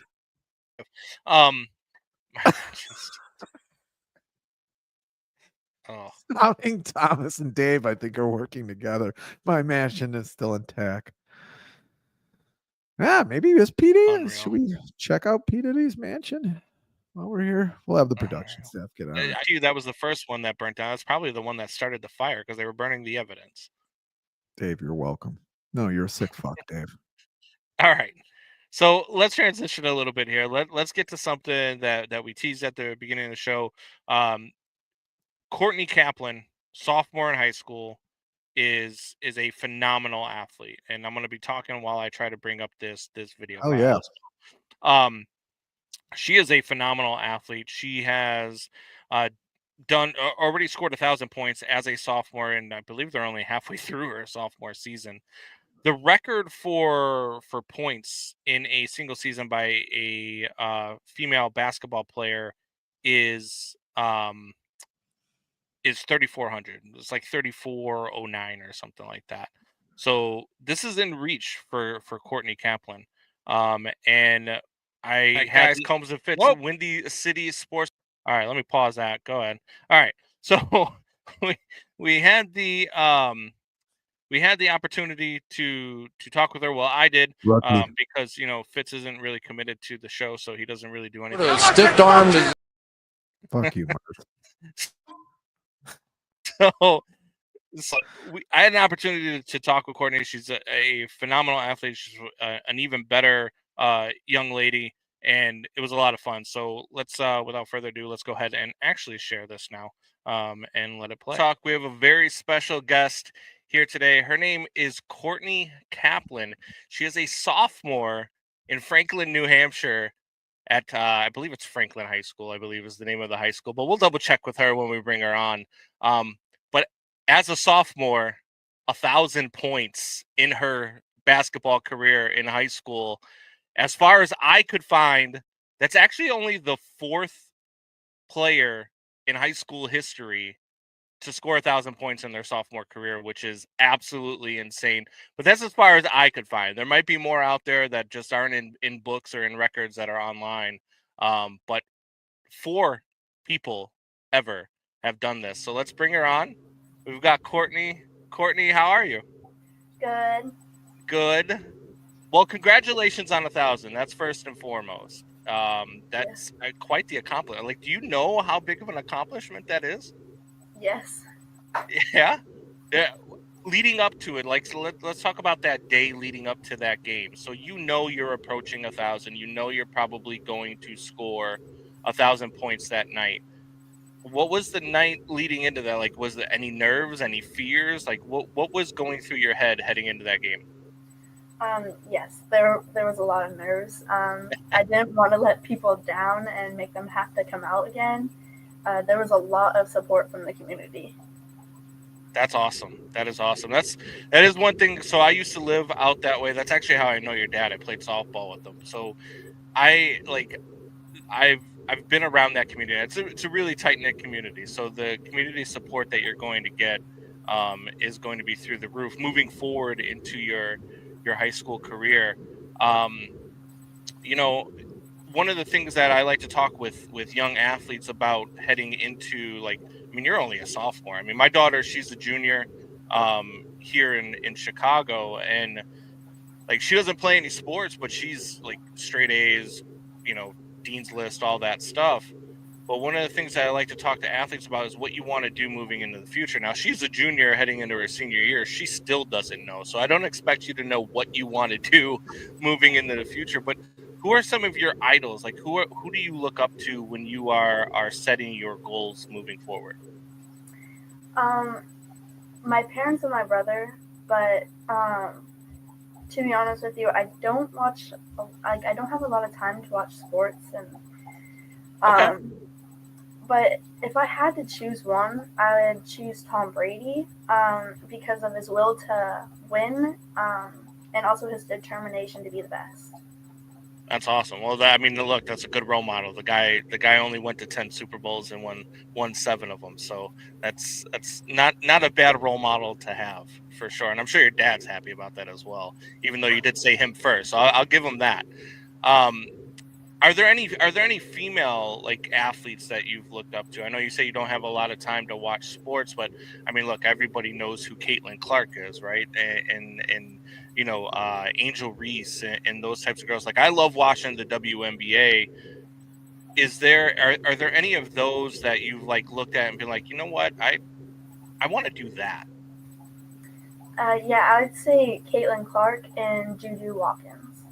Outing Thomas and Dave, I think, are working together. My mansion is still intact. Yeah, maybe it's P. Diddy. Should we check out P. Diddy's mansion while we're here? We'll have the production staff get on. That was the first one that burnt down. That's probably the one that started the fire because they were burning the evidence. Dave, you're welcome. No, you're a sick fuck, Dave. All right. So let's transition a little bit here. Let's get to something that we teased at the beginning of the show. Kourtney Kaplan, sophomore in high school, is a phenomenal athlete, and I'm going to be talking while I try to bring up this video Oh file yeah. as well. She is a phenomenal athlete. She has already scored 1,000 points as a sophomore, and I believe they're only halfway through her sophomore season. The record for points in a single season by a female basketball player is 3,400. It's like 3,409 or something like that. So this is in reach for Kourtney Kaplan. And I had guys, Combs and Fitz, Windy City Sports. All right, let me pause that. Go ahead. All right, so we had the opportunity to talk with her. Well, I did because Fitz isn't really committed to the show, so he doesn't really do anything. Stiff armed. Fuck you, Murph. So I had an opportunity to talk with Kourtney. She's a phenomenal athlete. She's an even better young lady, and it was a lot of fun. So let's, without further ado, let's go ahead and actually share this now and let it play. We have a very special guest here today. Her name is Kourtney Kaplan. She is a sophomore in Franklin, New Hampshire at, I believe it's Franklin High School, I believe is the name of the high school, but we'll double check with her when we bring her on. But as a sophomore, 1,000 points in her basketball career in high school, as far as I could find, that's actually only the fourth player in high school history to score 1,000 points in their sophomore career, which is absolutely insane. But that's as far as I could find. There might be more out there that just aren't in books or in records that are online. But 4 people ever have done this. So let's bring her on. We've got Kourtney. Kourtney, how are you? Good. Good. Well, congratulations on 1,000. That's first and foremost. That's quite the accomplishment. Like, do you know how big of an accomplishment that is? Yes. Yeah. Leading up to it, like, so let's talk about that day leading up to that game. So you're approaching 1,000. You're probably going to score 1,000 points that night. What was the night leading into that? Like, was there any nerves, any fears? Like, what was going through your head heading into that game? Yes, there was a lot of nerves. I didn't want to let people down and make them have to come out again. There was a lot of support from the community. That's awesome. That is awesome. That is one thing. So I used to live out that way. That's actually how I know your dad. I played softball with him. So I've been around that community. It's a really tight-knit community. So the community support that you're going to get is going to be through the roof moving forward into your high school career. One of the things that I like to talk with young athletes about heading into, like, I mean, you're only a sophomore. I mean, my daughter, she's a junior here in Chicago, and like, she doesn't play any sports, but she's like straight A's, Dean's List, all that stuff. But one of the things that I like to talk to athletes about is what you want to do moving into the future. Now, she's a junior heading into her senior year. She still doesn't know. So I don't expect you to know what you want to do moving into the future. But who are some of your idols? Like, who do you look up to when you are setting your goals moving forward? My parents and my brother, but to be honest with you, I don't have a lot of time to watch sports, and Okay. But if I had to choose one, I would choose Tom Brady because of his will to win and also his determination to be the best. That's awesome. Well, look, that's a good role model. The guy only went to 10 Super Bowls and won 7 of them. So that's not a bad role model to have, for sure. And I'm sure your dad's happy about that as well, even though you did say him first. So I'll give him that. Are there any female, like, athletes that you've looked up to? I know you say you don't have a lot of time to watch sports, but I mean, look, everybody knows who Caitlin Clark is, right? And Angel Reese and those types of girls. Like, I love watching the WNBA. Are there any of those that you've, like, looked at and been like, you know what, I want to do that? Yeah, I would say Caitlin Clark and Juju Watkins.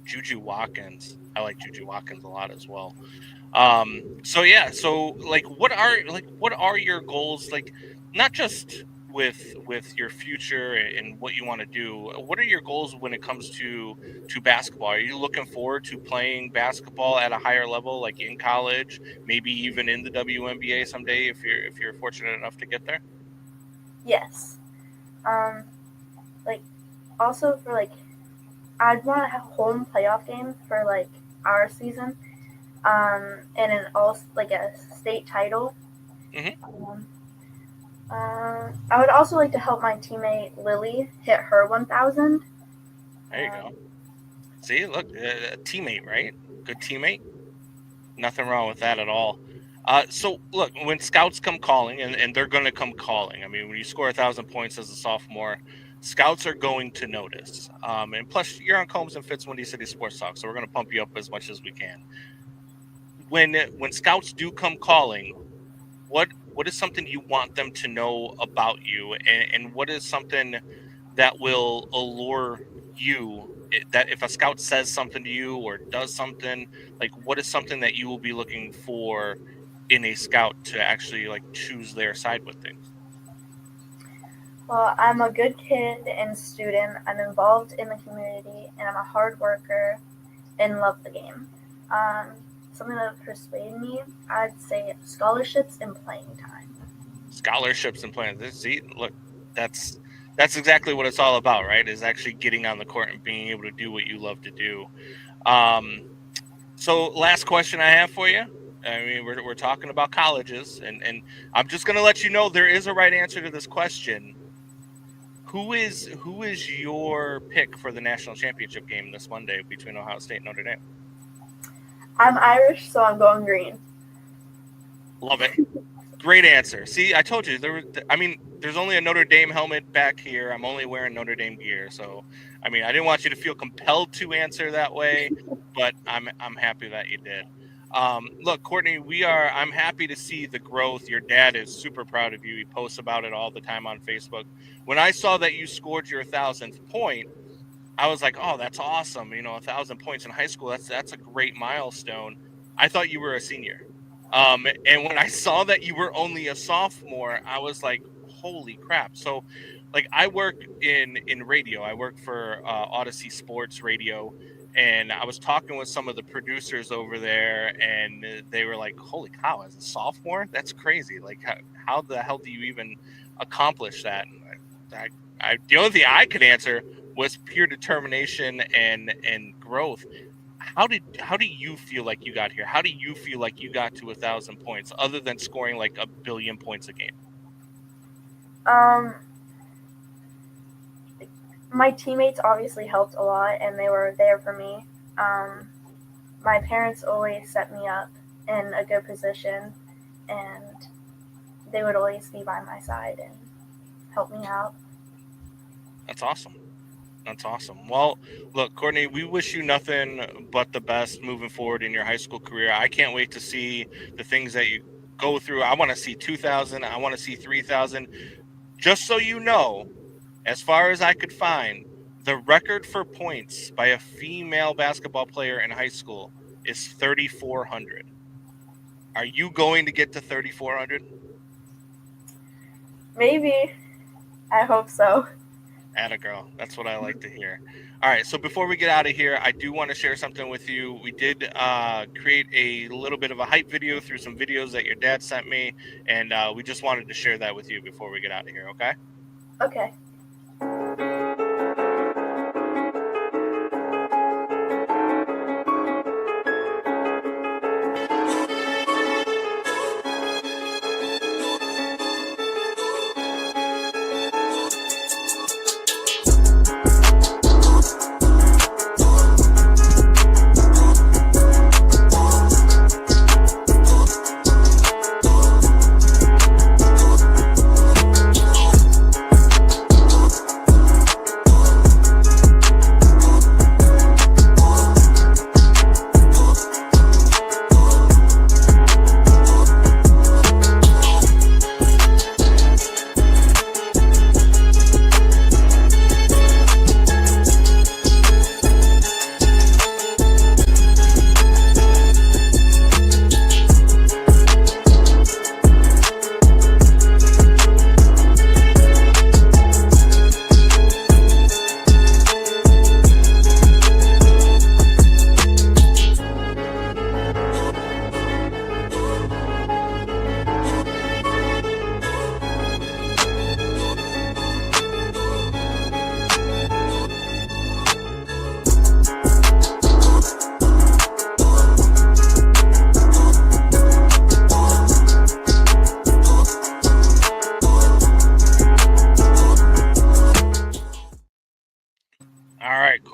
Juju Watkins. I like Juju Watkins a lot as well. So like what are your goals, like not just with your future and what you want to do? What are your goals when it comes to basketball? Are you looking forward to playing basketball at a higher level, like in college, maybe even in the WNBA someday if you're fortunate enough to get there? Yes. Like also for like I'd want to have a home playoff game for like our season, and an all like a state title. Mm-hmm. I would also like to help my teammate Lily hit her 1,000. There you go. See, look, a teammate, right? Good teammate. Nothing wrong with that at all. So, look, when scouts come calling, and they're going to come calling, I mean, when you score 1,000 points as a sophomore, scouts are going to notice. And plus, you're on Combs and Fitz Windy City Sports Talk, so we're going to pump you up as much as we can. When scouts do come calling, what is something you want them to know about you, and what is something that will allure you, that if a scout says something to you or does something, like what is something that you will be looking for in a scout to actually like choose their side with things? Well, I'm a good kid and student. I'm involved in the community, and I'm a hard worker and love the game. Something that would persuade me, I'd say scholarships and playing time. Scholarships and playing. See, look, that's exactly what it's all about, right? Is actually getting on the court and being able to do what you love to do. So last question I have for you. I mean, we're talking about colleges, and I'm just going to let you know there is a right answer to this question. Who is your pick for the national championship game this Monday between Ohio State and Notre Dame? I'm Irish, so I'm going green. Love it. Great answer. See, I told you there's only a Notre Dame helmet back here. I'm only wearing Notre Dame gear, so I mean, I didn't want you to feel compelled to answer that way, but I'm happy that you did. Look, Kourtney, I'm happy to see the growth. Your dad is super proud of you. He posts about it all the time on Facebook. When I saw that you scored your 1,000th point, I was like, oh, that's awesome. 1,000 points in high school, that's a great milestone. I thought you were a senior. And when I saw that you were only a sophomore, I was like, holy crap. So like I work in radio. I work for Odyssey Sports Radio. And I was talking with some of the producers over there, and they were like, holy cow, as a sophomore? That's crazy. Like, how the hell do you even accomplish that? And the only thing I could answer was pure determination and growth. How do you feel like you got here? How do you feel like you got to 1,000 points, other than scoring like 1 billion points a game? My teammates obviously helped a lot, and they were there for me. My parents always set me up in a good position, and they would always be by my side and help me out. That's awesome. That's awesome. Well, look, Kourtney, we wish you nothing but the best moving forward in your high school career. I can't wait to see the things that you go through. I want to see 2,000. I want to see 3,000. Just so you know, as far as I could find, the record for points by a female basketball player in high school is 3,400. Are you going to get to 3,400? Maybe. I hope so. Atta girl. That's what I like to hear. All right. So before we get out of here, I do want to share something with you. We did create a little bit of a hype video through some videos that your dad sent me. And we just wanted to share that with you before we get out of here. Okay? Okay.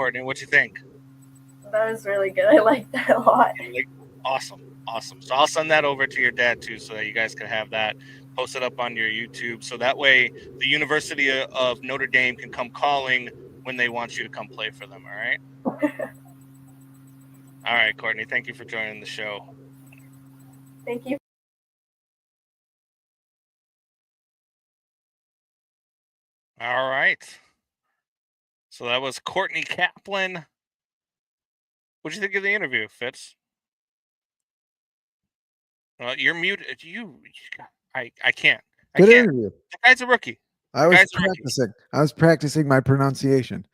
Kourtney. What you think? That was really good. I like that a lot. Awesome. So I'll send that over to your dad too, so that you guys can have that posted up on your YouTube. So that way, the University of Notre Dame can come calling when they want you to come play for them. All right. All right, Kourtney. Thank you for joining the show. Thank you. All right. So that was Kourtney Kaplan. What did you think of the interview, Fitz? You're muted. I can't. Good interview. The guy's a rookie. I was practicing my pronunciation.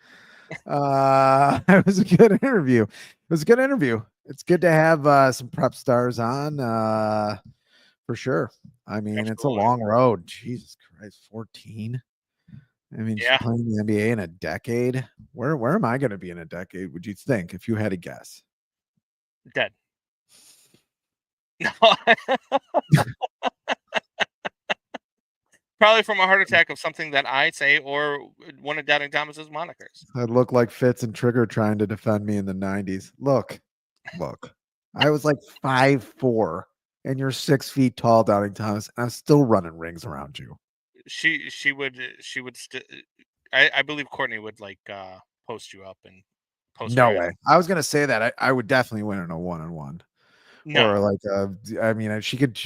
It was a good interview. It's good to have some prep stars on for sure. I mean, It's a long road. Jesus Christ, 14. I mean, she's playing the NBA in a decade. Where am I going to be in a decade, would you think, if you had a guess? Dead. No. Probably from a heart attack of something that I say or one of Doubting Thomas's monikers. I'd look like Fitz and Trigger trying to defend me in the 90s. Look. I was like 5'4", and you're 6 feet tall, Doubting Thomas, and I'm still running rings around you. She would I believe Kourtney would post you up and post. No way. I was gonna say that I would definitely win in a 1-on-1. No. Or I mean, she can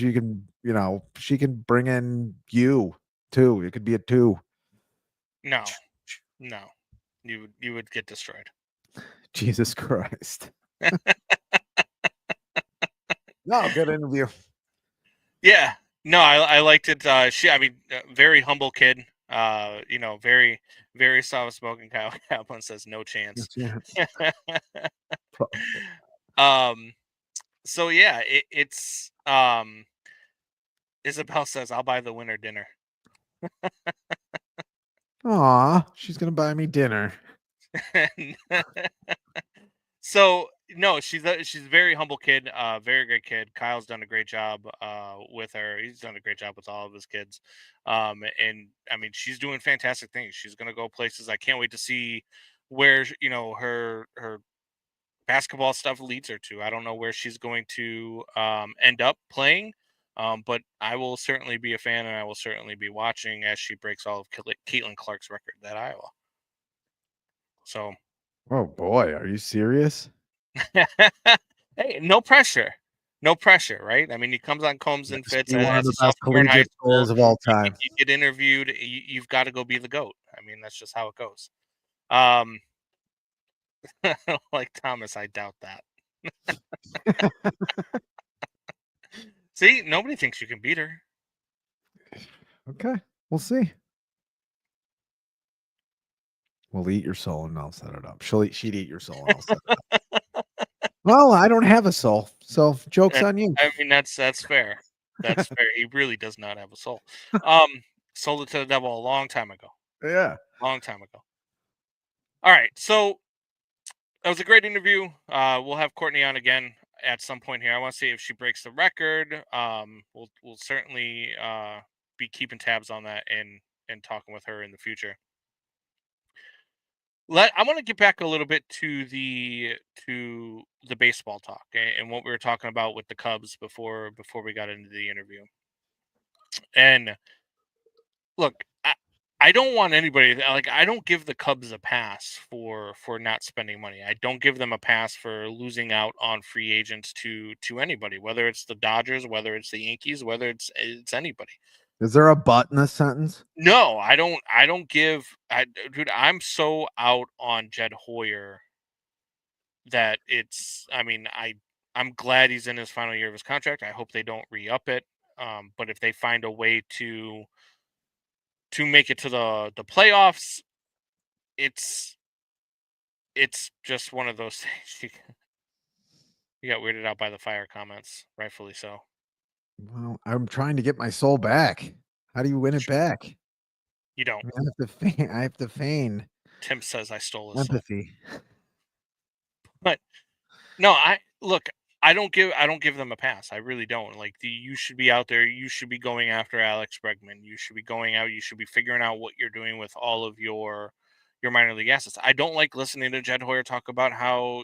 bring in you too. It could be a 2. No. You would get destroyed. Jesus Christ. No, good interview. Yeah. No, I liked it. Very humble kid. Very, very soft spoken. Kyle Kaplan says no chance. So yeah, it's Isabel says I'll buy the winner dinner. Aw, she's gonna buy me dinner. So no, she's a very humble kid, very great kid. Kyle's done a great job with her. He's done a great job with all of his kids. And I mean, she's doing fantastic things. She's gonna go places. I can't wait to see where her basketball stuff leads her to. I don't know where she's going to end up playing. But I will certainly be a fan, and I will certainly be watching as she breaks all of Caitlin Clark's record at Iowa. So, oh boy, are you serious? Hey, no pressure, right? I mean, he comes on Combs and Fitz as the best collegiate players of all time. You get interviewed, you've got to go be the GOAT. I mean, that's just how it goes. Like Thomas, I doubt that. See, nobody thinks you can beat her. Okay, we'll see. We'll eat your soul and I'll set it up. She'd eat your soul and I'll set it up. Well, I don't have a soul, so joke's on you. I mean, that's fair. That's fair. He really does not have a soul. Sold it to the devil a long time ago. Yeah, long time ago. All right, so that was a great interview. We'll have Kourtney on again at some point here. I want to see if she breaks the record. We'll certainly be keeping tabs on that and talking with her in the future. I want to get back a little bit to the baseball talk and what we were talking about with the Cubs before we got into the interview. And look, I don't want anybody I don't give the Cubs a pass for not spending money. I don't give them a pass for losing out on free agents to anybody, whether it's the Dodgers, whether it's the Yankees, whether it's anybody. Is there a but in this sentence? No, I don't give. Dude, I'm so out on Jed Hoyer that it's. I mean, I'm glad he's in his final year of his contract. I hope they don't re-up it. But if they find a way to make it to the playoffs, it's just one of those things. You got weirded out by the fire comments, rightfully so. Well, I'm trying to get my soul back. How do you win it back? You don't. I have to feign. Tim says I stole his empathy. Soul. But no, I don't give them a pass. I really don't. You should be out there. You should be going after Alex Bregman. You should be going out. You should be figuring out what you're doing with all of your your minor league assets. I don't like listening to Jed Hoyer talk about how,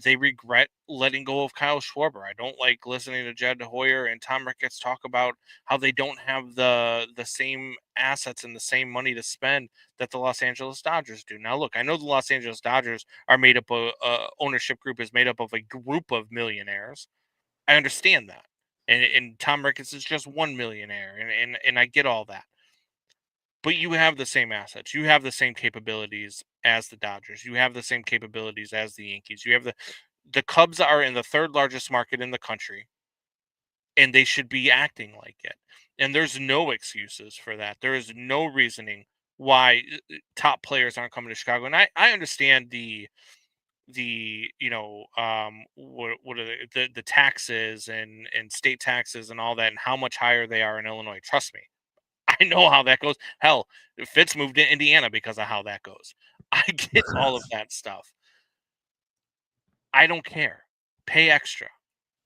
they regret letting go of Kyle Schwarber. I don't like listening to Jed Hoyer and Tom Ricketts talk about how they don't have the same assets and the same money to spend that the Los Angeles Dodgers do. Now, look, I know the Los Angeles Dodgers are made up of ownership group is made up of a group of millionaires. I understand that, and Tom Ricketts is just one millionaire, and I get all that. But you have the same assets. You have the same capabilities as the Dodgers. You have the same capabilities as the Yankees. You have the Cubs are in the third largest market in the country, and they should be acting like it. And there's no excuses for that. There is no reasoning why top players aren't coming to Chicago. And I understand what are the taxes and state taxes and all that and how much higher they are in Illinois. Trust me. I know how that goes. Hell, Fitz moved to Indiana because of how that goes. I get all of that stuff. I don't care. Pay extra.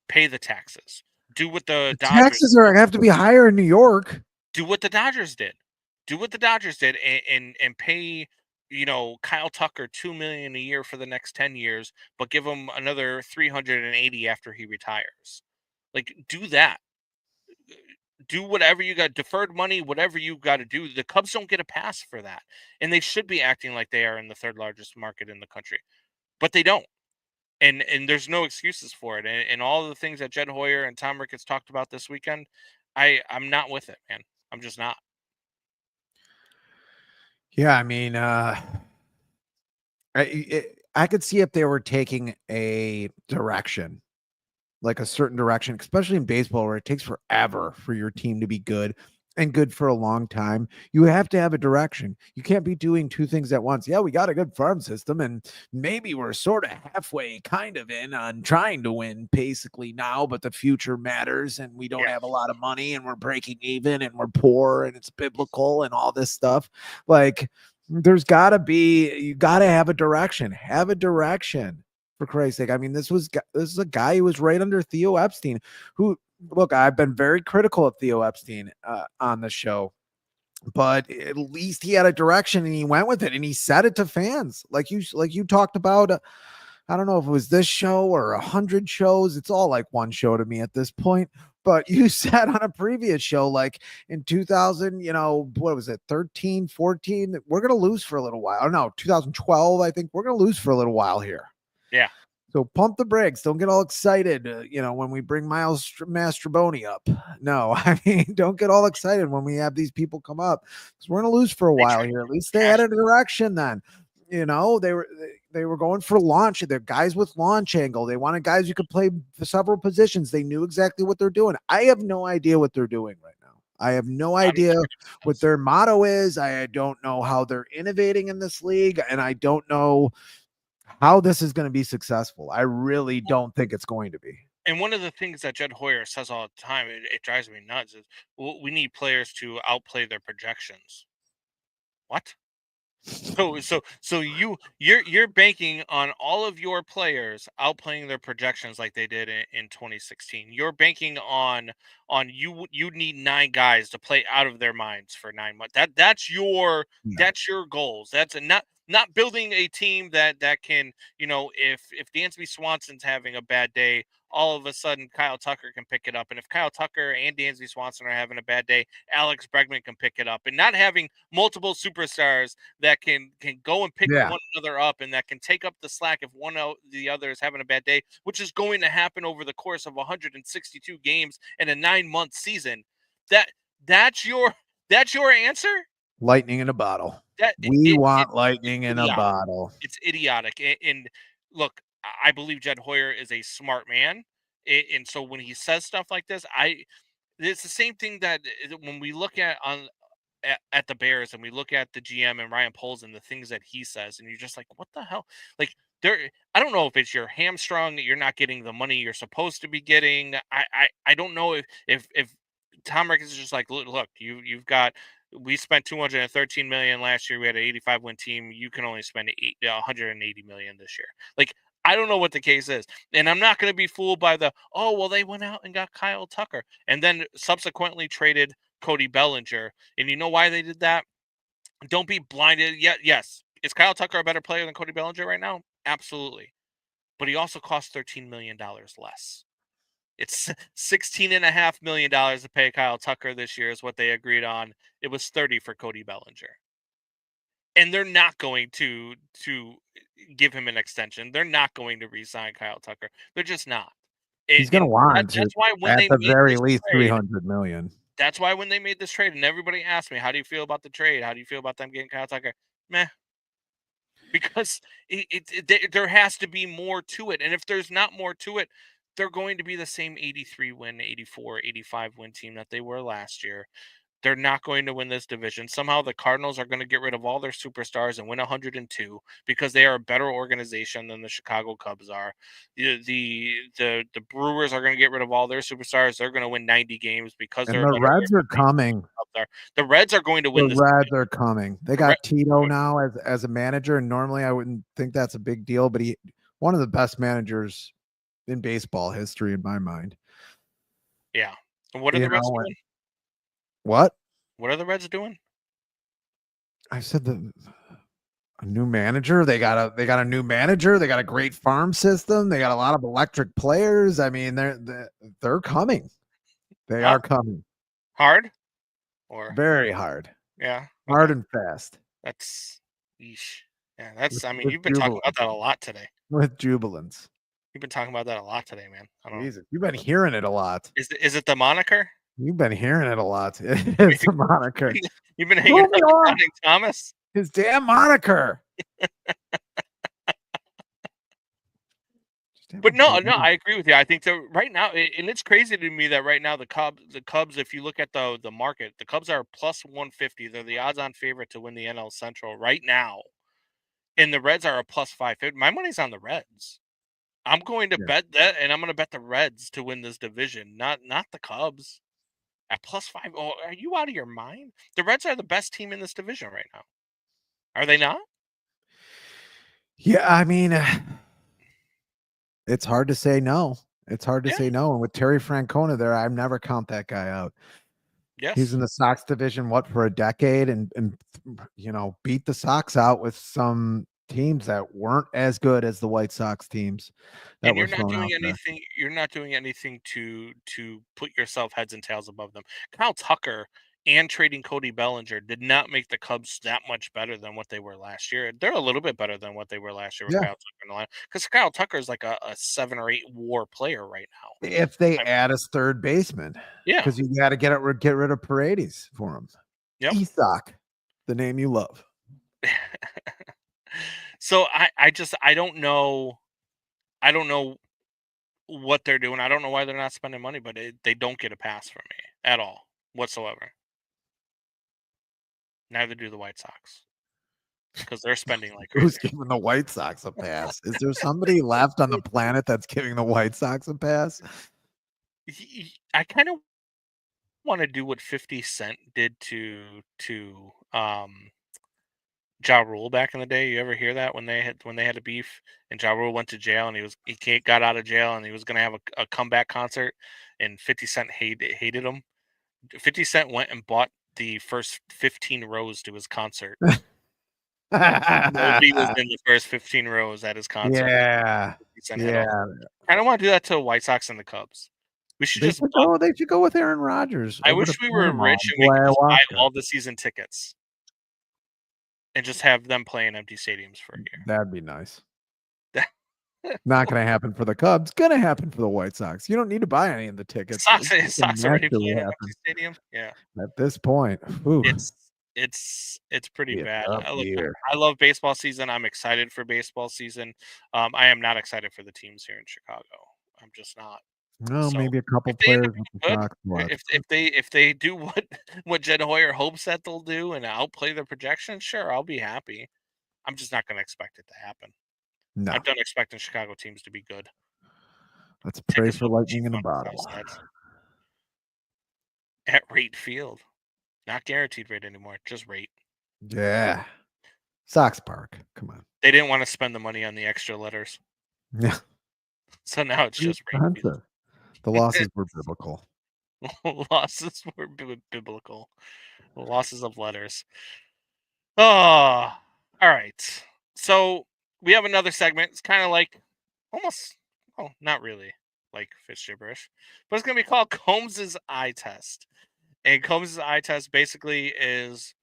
Pay the taxes. Do what the Dodgers taxes have to be higher in New York. do what the Dodgers did. Do what the Dodgers did and pay, Kyle Tucker $2 million a year for the next 10 years, but give him another 380 after he retires. Like, do that. Do whatever you got, deferred money, whatever you got to do. The Cubs don't get a pass for that. And they should be acting like they are in the third largest market in the country. But they don't. And there's no excuses for it. And all the things that Jed Hoyer and Tom Ricketts talked about this weekend, I'm not with it, man. I'm just not. Yeah, I mean, I could see if they were taking a direction, like a certain direction, especially in baseball where it takes forever for your team to be good and good for a long time. You have to have a direction. You can't be doing two things at once. Yeah, we got a good farm system and maybe we're sort of halfway kind of in on trying to win basically now, but the future matters and we don't have a lot of money and we're breaking even and we're poor and it's biblical and all this stuff. Like, you got to have a direction. Have a direction. For Christ's sake. I mean, this is a guy who was right under Theo Epstein, who, look, I've been very critical of Theo Epstein on the show, but at least he had a direction and he went with it and he said it to fans. Like you talked about, I don't know if it was this show or 100 shows. It's all like one show to me at this point. But you said on a previous show, like in 2000, what was it, 13, 14, we're going to lose for a little while. Oh, no, 2012, I think we're going to lose for a little while here. Yeah. So pump the brakes. Don't get all excited, when we bring Miles Mastrobuoni up. No, I mean, don't get all excited when we have these people come up because we're going to lose for a while here. At least they had a direction then. They were going for launch. They're guys with launch angle. They wanted guys who could play several positions. They knew exactly what they're doing. I have no idea what they're doing right now. I have no idea what their motto is. I don't know how they're innovating in this league, and I don't know how this is going to be successful. I really don't think it's going to be. And one of the things that Jed Hoyer says all the time, it drives me nuts, is we need players to outplay their projections. What? So you're banking on all of your players outplaying their projections like they did in 2016. You're banking on you need 9 guys to play out of their minds for 9 months. That's your goals. That's not building a team that can, if Dansby Swanson's having a bad day, all of a sudden Kyle Tucker can pick it up. And if Kyle Tucker and Dansby Swanson are having a bad day, Alex Bregman can pick it up. And not having multiple superstars that can go and pick one another up and that can take up the slack if one of the other is having a bad day, which is going to happen over the course of 162 games in a 9-month season. That's your answer? Lightning in a bottle. We want lightning in a bottle. It's idiotic. And look, I believe Jed Hoyer is a smart man. And so when he says stuff like this, it's the same thing that when we look at the Bears and we look at the GM and Ryan Poles and the things that he says, and you're just like, what the hell? Like, I don't know if it's your hamstrung, you're not getting the money you're supposed to be getting. I don't know if Tom Ricketts is just like, look, you've got. We spent $213 million last year. We had an 85 win team. You can only spend $180 million this year. Like, I don't know what the case is. And I'm not going to be fooled by they went out and got Kyle Tucker and then subsequently traded Cody Bellinger. And you know why they did that? Don't be blinded. Yes. Is Kyle Tucker a better player than Cody Bellinger right now? Absolutely. But he also costs $13 million less. It's $16.5 million to pay Kyle Tucker this year is what they agreed on. It was 30 for Cody Bellinger. And they're not going to give him an extension. They're not going to re-sign Kyle Tucker. They're just not. He's going to want that's why when at they the made very this least trade, $300 million. That's why when they made this trade, and everybody asked me, how do you feel about the trade? How do you feel about them getting Kyle Tucker? Meh. Because there has to be more to it. And if there's not more to it, they're going to be the same 83 win, 84, 85 win team that they were last year. They're not going to win this division. Somehow the Cardinals are going to get rid of all their superstars and win 102 because they are a better organization than the Chicago Cubs are. The Brewers are going to get rid of all their superstars. They're going to win 90 games because and the Reds are coming. The Reds are going to win. The Reds are coming. They got Tito now as a manager, and normally I wouldn't think that's a big deal, but he one of the best managers in baseball history in my mind. Yeah. And what are the Reds doing? What? What are the Reds doing? I said a new manager. They got a new manager. They got a great farm system. They got a lot of electric players. I mean, they're coming. They are coming. Hard? Or very hard. Yeah. Hard and fast. That's yeesh. Yeah, that's you've been talking about that a lot today. With jubilance. You've been talking about that a lot today, man. I don't know. You've been hearing it a lot. Is it the moniker? You've been hearing it a lot. It's a moniker. You've been hanging on Thomas. His damn moniker. But no, I agree with you. I think that right now, and it's crazy to me that right now the Cubs, if you look at the market, the Cubs are plus 150. They're the odds-on favorite to win the NL Central right now, and the Reds are a plus 550. My money's on the Reds. I'm going to bet that, and I'm going to bet the Reds to win this division, not the Cubs. At plus 5, oh, are you out of your mind? The Reds are the best team in this division right now. Are they not? Yeah, I mean, it's hard to say no. It's hard to say no. And with Terry Francona there, I'd never count that guy out. Yes. He's in the Sox division, for a decade, and beat the Sox out with some teams that weren't as good as the White Sox teams. And you're not doing anything. You're not doing anything to put yourself heads and tails above them. Kyle Tucker and trading Cody Bellinger did not make the Cubs that much better than what they were last year. They're a little bit better than what they were last year with Kyle Tucker in the line, because Kyle Tucker is like a 7 or 8 WAR player right now. If they add a third baseman, because you got to get rid of Paredes for him. Yep. Isak, the name you love. So I don't know. I don't know what they're doing. I don't know why they're not spending money, but they don't get a pass from me at all whatsoever. Neither do the White Sox, because they're spending like crazy. Who's giving the White Sox a pass? Is there somebody left on the planet that's giving the White Sox a pass? I kind of want to do what 50 Cent did to Ja Rule back in the day. You ever hear that when they had a beef and Ja Rule went to jail and he got out of jail and he was gonna have a comeback concert, and 50 Cent hated him. 50 Cent went and bought the first 15 rows to his concert. Nobody was in the first 15 rows at his concert. Yeah. I don't want to do that to the White Sox and the Cubs. We should they should go with Aaron Rodgers. I wish we were rich and we could just buy all the season tickets and just have them play in empty stadiums for a year. That'd be nice. Not going to happen for the Cubs. Going to happen for the White Sox. You don't need to buy any of the tickets. Sox already playing in empty stadium. Yeah. At this point, it's pretty bad. I love baseball season. I'm excited for baseball season. I am not excited for the teams here in Chicago. I'm just not. No, so maybe a couple players. If they do what Jed Hoyer hopes that they'll do and outplay the projections, sure, I'll be happy. I'm just not going to expect it to happen. No. I'm done expecting Chicago teams to be good. Let's pray for lightning in a bottle. At Rate Field. Not guaranteed rate anymore, just rate. Yeah. Sox Park. Come on. They didn't want to spend the money on the extra letters. Yeah. So now it's just Rate Field. The losses were biblical. Losses were biblical. The losses of letters. Oh, all right. So we have another segment. It's kind of like almost, oh, not really like Fitz gibberish, but it's going to be called Combs's eye test. And Combs's eye test basically is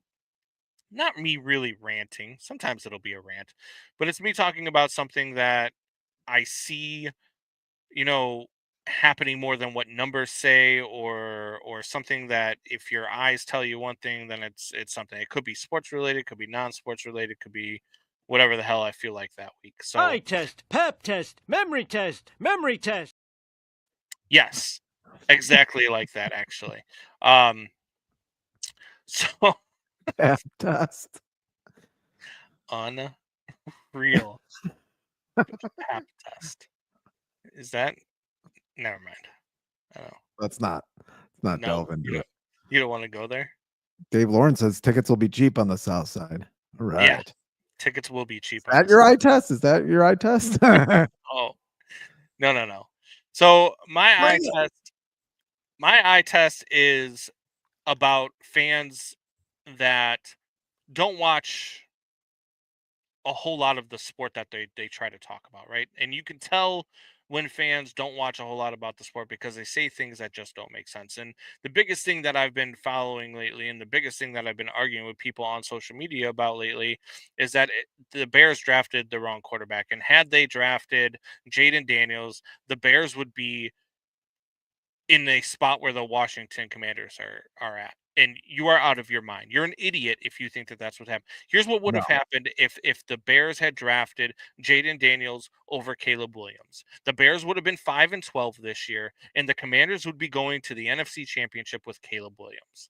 not me really ranting. Sometimes it'll be a rant, but it's me talking about something that I see, you know, happening more than what numbers say, or something that if your eyes tell you one thing, then it's something. It could be sports related, could be non-sports related, could be whatever the hell I feel like that week. So eye test, pep test, memory test, memory test. yes, exactly like that actually. Um so Pep test. unreal. Pap test. Is that never mind. I don't know. Let's not No, delve into it. You don't want to go there? Dave Lawrence says tickets will be cheap on the south side. All right. Yeah. Tickets will be cheap. Is that your eye test? Is that your eye test? Oh, no. So my eye test is about fans that don't watch a whole lot of the sport that they try to talk about, right? And you can tell when fans don't watch a whole lot about the sport because they say things that just don't make sense. And the biggest thing that I've been following lately, and the biggest thing that I've been arguing with people on social media about lately, is that the Bears drafted the wrong quarterback. And had they drafted Jaden Daniels, the Bears would be in a spot where the Washington Commanders are at. And you are out of your mind. You're an idiot if you think that that's what happened. Here's what would have happened if the Bears had drafted Jaden Daniels over Caleb Williams. The Bears would have been 5-12 this year, and the Commanders would be going to the NFC Championship with Caleb Williams.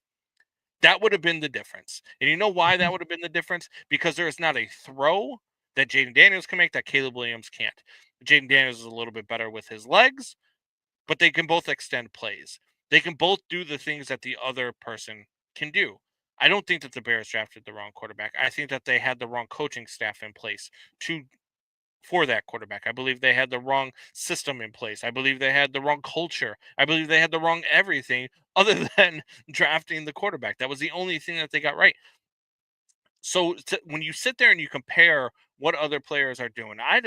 That would have been the difference. And you know why that would have been the difference? Because there is not a throw that Jaden Daniels can make that Caleb Williams can't. Jaden Daniels is a little bit better with his legs, but they can both extend plays. They can both do the things that the other person can do. I don't think that the Bears drafted the wrong quarterback. I think that they had the wrong coaching staff in place for that quarterback. I believe they had the wrong system in place. I believe they had the wrong culture. I believe they had the wrong everything other than drafting the quarterback. That was the only thing that they got right. So when you sit there and you compare what other players are doing, I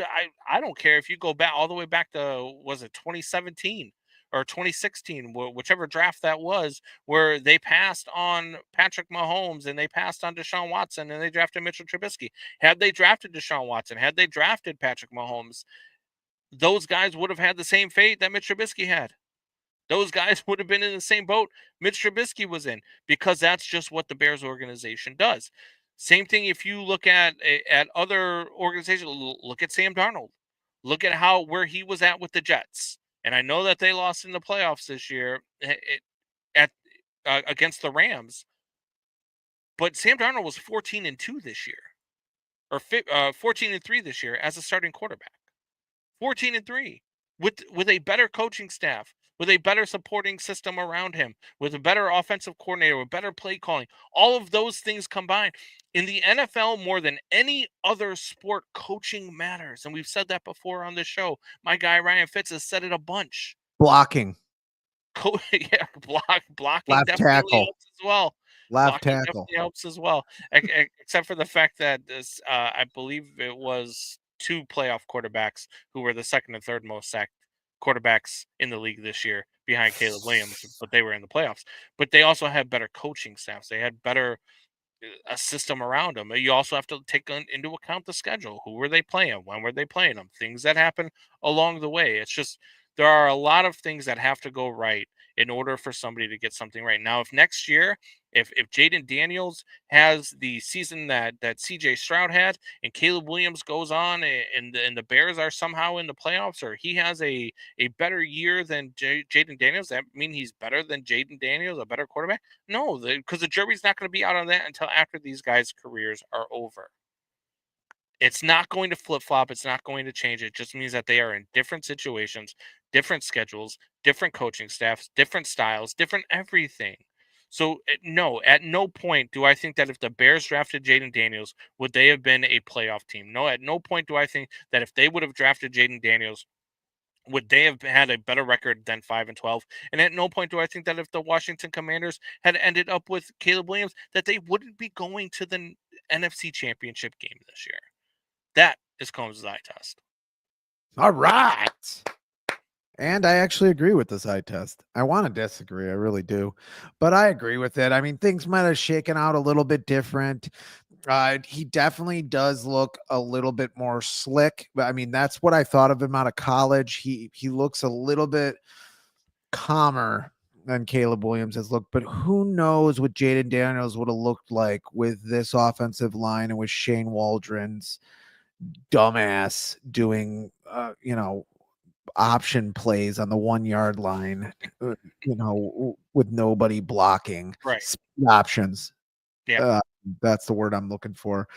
don't care if you go back all the way back to, was it 2017 or 2016, whichever draft that was, where they passed on Patrick Mahomes and they passed on Deshaun Watson and they drafted Mitchell Trubisky. Had they drafted Deshaun Watson, had they drafted Patrick Mahomes, those guys would have had the same fate that Mitch Trubisky had. Those guys would have been in the same boat Mitch Trubisky was in, because that's just what the Bears organization does. Same thing if you look at other organizations. Look at Sam Darnold. Look at where he was at with the Jets. And I know that they lost in the playoffs this year against the Rams. But Sam Darnold was 14-2 this year, or 14-3 this year as a starting quarterback. 14-3 with a better coaching staff, with a better supporting system around him, with a better offensive coordinator, with better play calling. All of those things combined. In the NFL, more than any other sport, coaching matters. And we've said that before on the show. My guy Ryan Fitz has said it a bunch. Blocking. Blocking Left definitely tackle. helps as well. Left Blocking tackle definitely helps as well. Except for the fact that this, I believe it was 2 playoff quarterbacks who were the second and third most sacked quarterbacks in the league this year behind Caleb Williams, but they were in the playoffs. But they also had better coaching staffs. They had better a system around them. You also have to take into account the schedule. Who were they playing? When were they playing them? Things that happen along the way. It's just there are a lot of things that have to go right in order for somebody to get something right. Now, if next year, if Jaden Daniels has the season that CJ Stroud had, and Caleb Williams goes on, and the Bears are somehow in the playoffs, or he has a better year than Jaden Daniels, that mean he's better than Jaden Daniels, a better quarterback? No, because the jury's not going to be out on that until after these guys' careers are over. It's not going to flip-flop. It's not going to change. It just means that they are in different situations, different schedules, different coaching staffs, different styles, different everything. So, no, at no point do I think that if the Bears drafted Jaden Daniels, would they have been a playoff team? No, at no point do I think that if they would have drafted Jaden Daniels, would they have had a better record than 5-12? And at no point do I think that if the Washington Commanders had ended up with Caleb Williams, that they wouldn't be going to the NFC Championship game this year. That is Combs' eye test. All right. And I actually agree with this eye test. I want to disagree. I really do. But I agree with it. I mean, things might have shaken out a little bit different. He definitely does look a little bit more slick. But I mean, that's what I thought of him out of college. He looks a little bit calmer than Caleb Williams has looked. But who knows what Jaden Daniels would have looked like with this offensive line and with Shane Waldron's dumbass doing, option plays on the 1 yard line, with nobody blocking. Right. Options. Yeah. That's the word I'm looking for.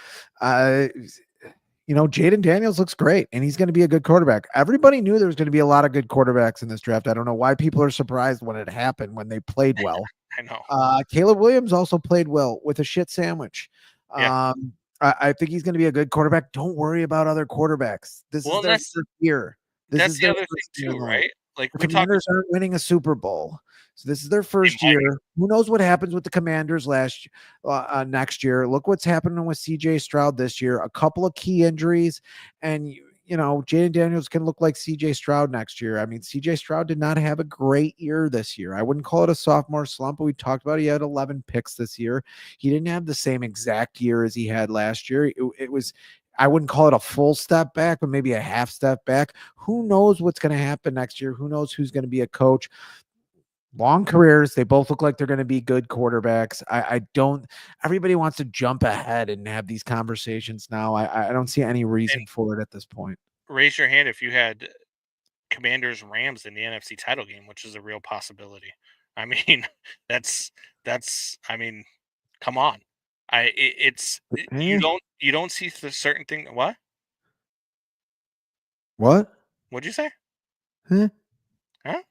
Jaden Daniels looks great, and he's going to be a good quarterback. Everybody knew there was going to be a lot of good quarterbacks in this draft. I don't know why people are surprised when it happened, when they played well. I know. Caleb Williams also played well with a shit sandwich. Yeah. I think he's going to be a good quarterback. Don't worry about other quarterbacks. This is their first year. That's the other thing too, right? Like, the Commanders aren't winning a Super Bowl, so this is their first year. Who knows what happens with the Commanders next year? Look what's happening with CJ Stroud this year. A couple of key injuries, and Jaden Daniels can look like CJ Stroud next year. I mean, CJ Stroud did not have a great year this year. I wouldn't call it a sophomore slump, but we talked about he had 11 picks this year. He didn't have the same exact year as he had last year. It was, I wouldn't call it a full step back, but maybe a half step back. Who knows what's going to happen next year? Who knows who's going to be a coach? Long careers. They both look like they're going to be good quarterbacks. Everybody wants to jump ahead and have these conversations now. I don't see any reason for it at this point. Raise your hand if you had Commanders Rams in the NFC title game, which is a real possibility. I mean, I mean, come on. You don't see the certain thing. What? What'd you say? Huh? Huh?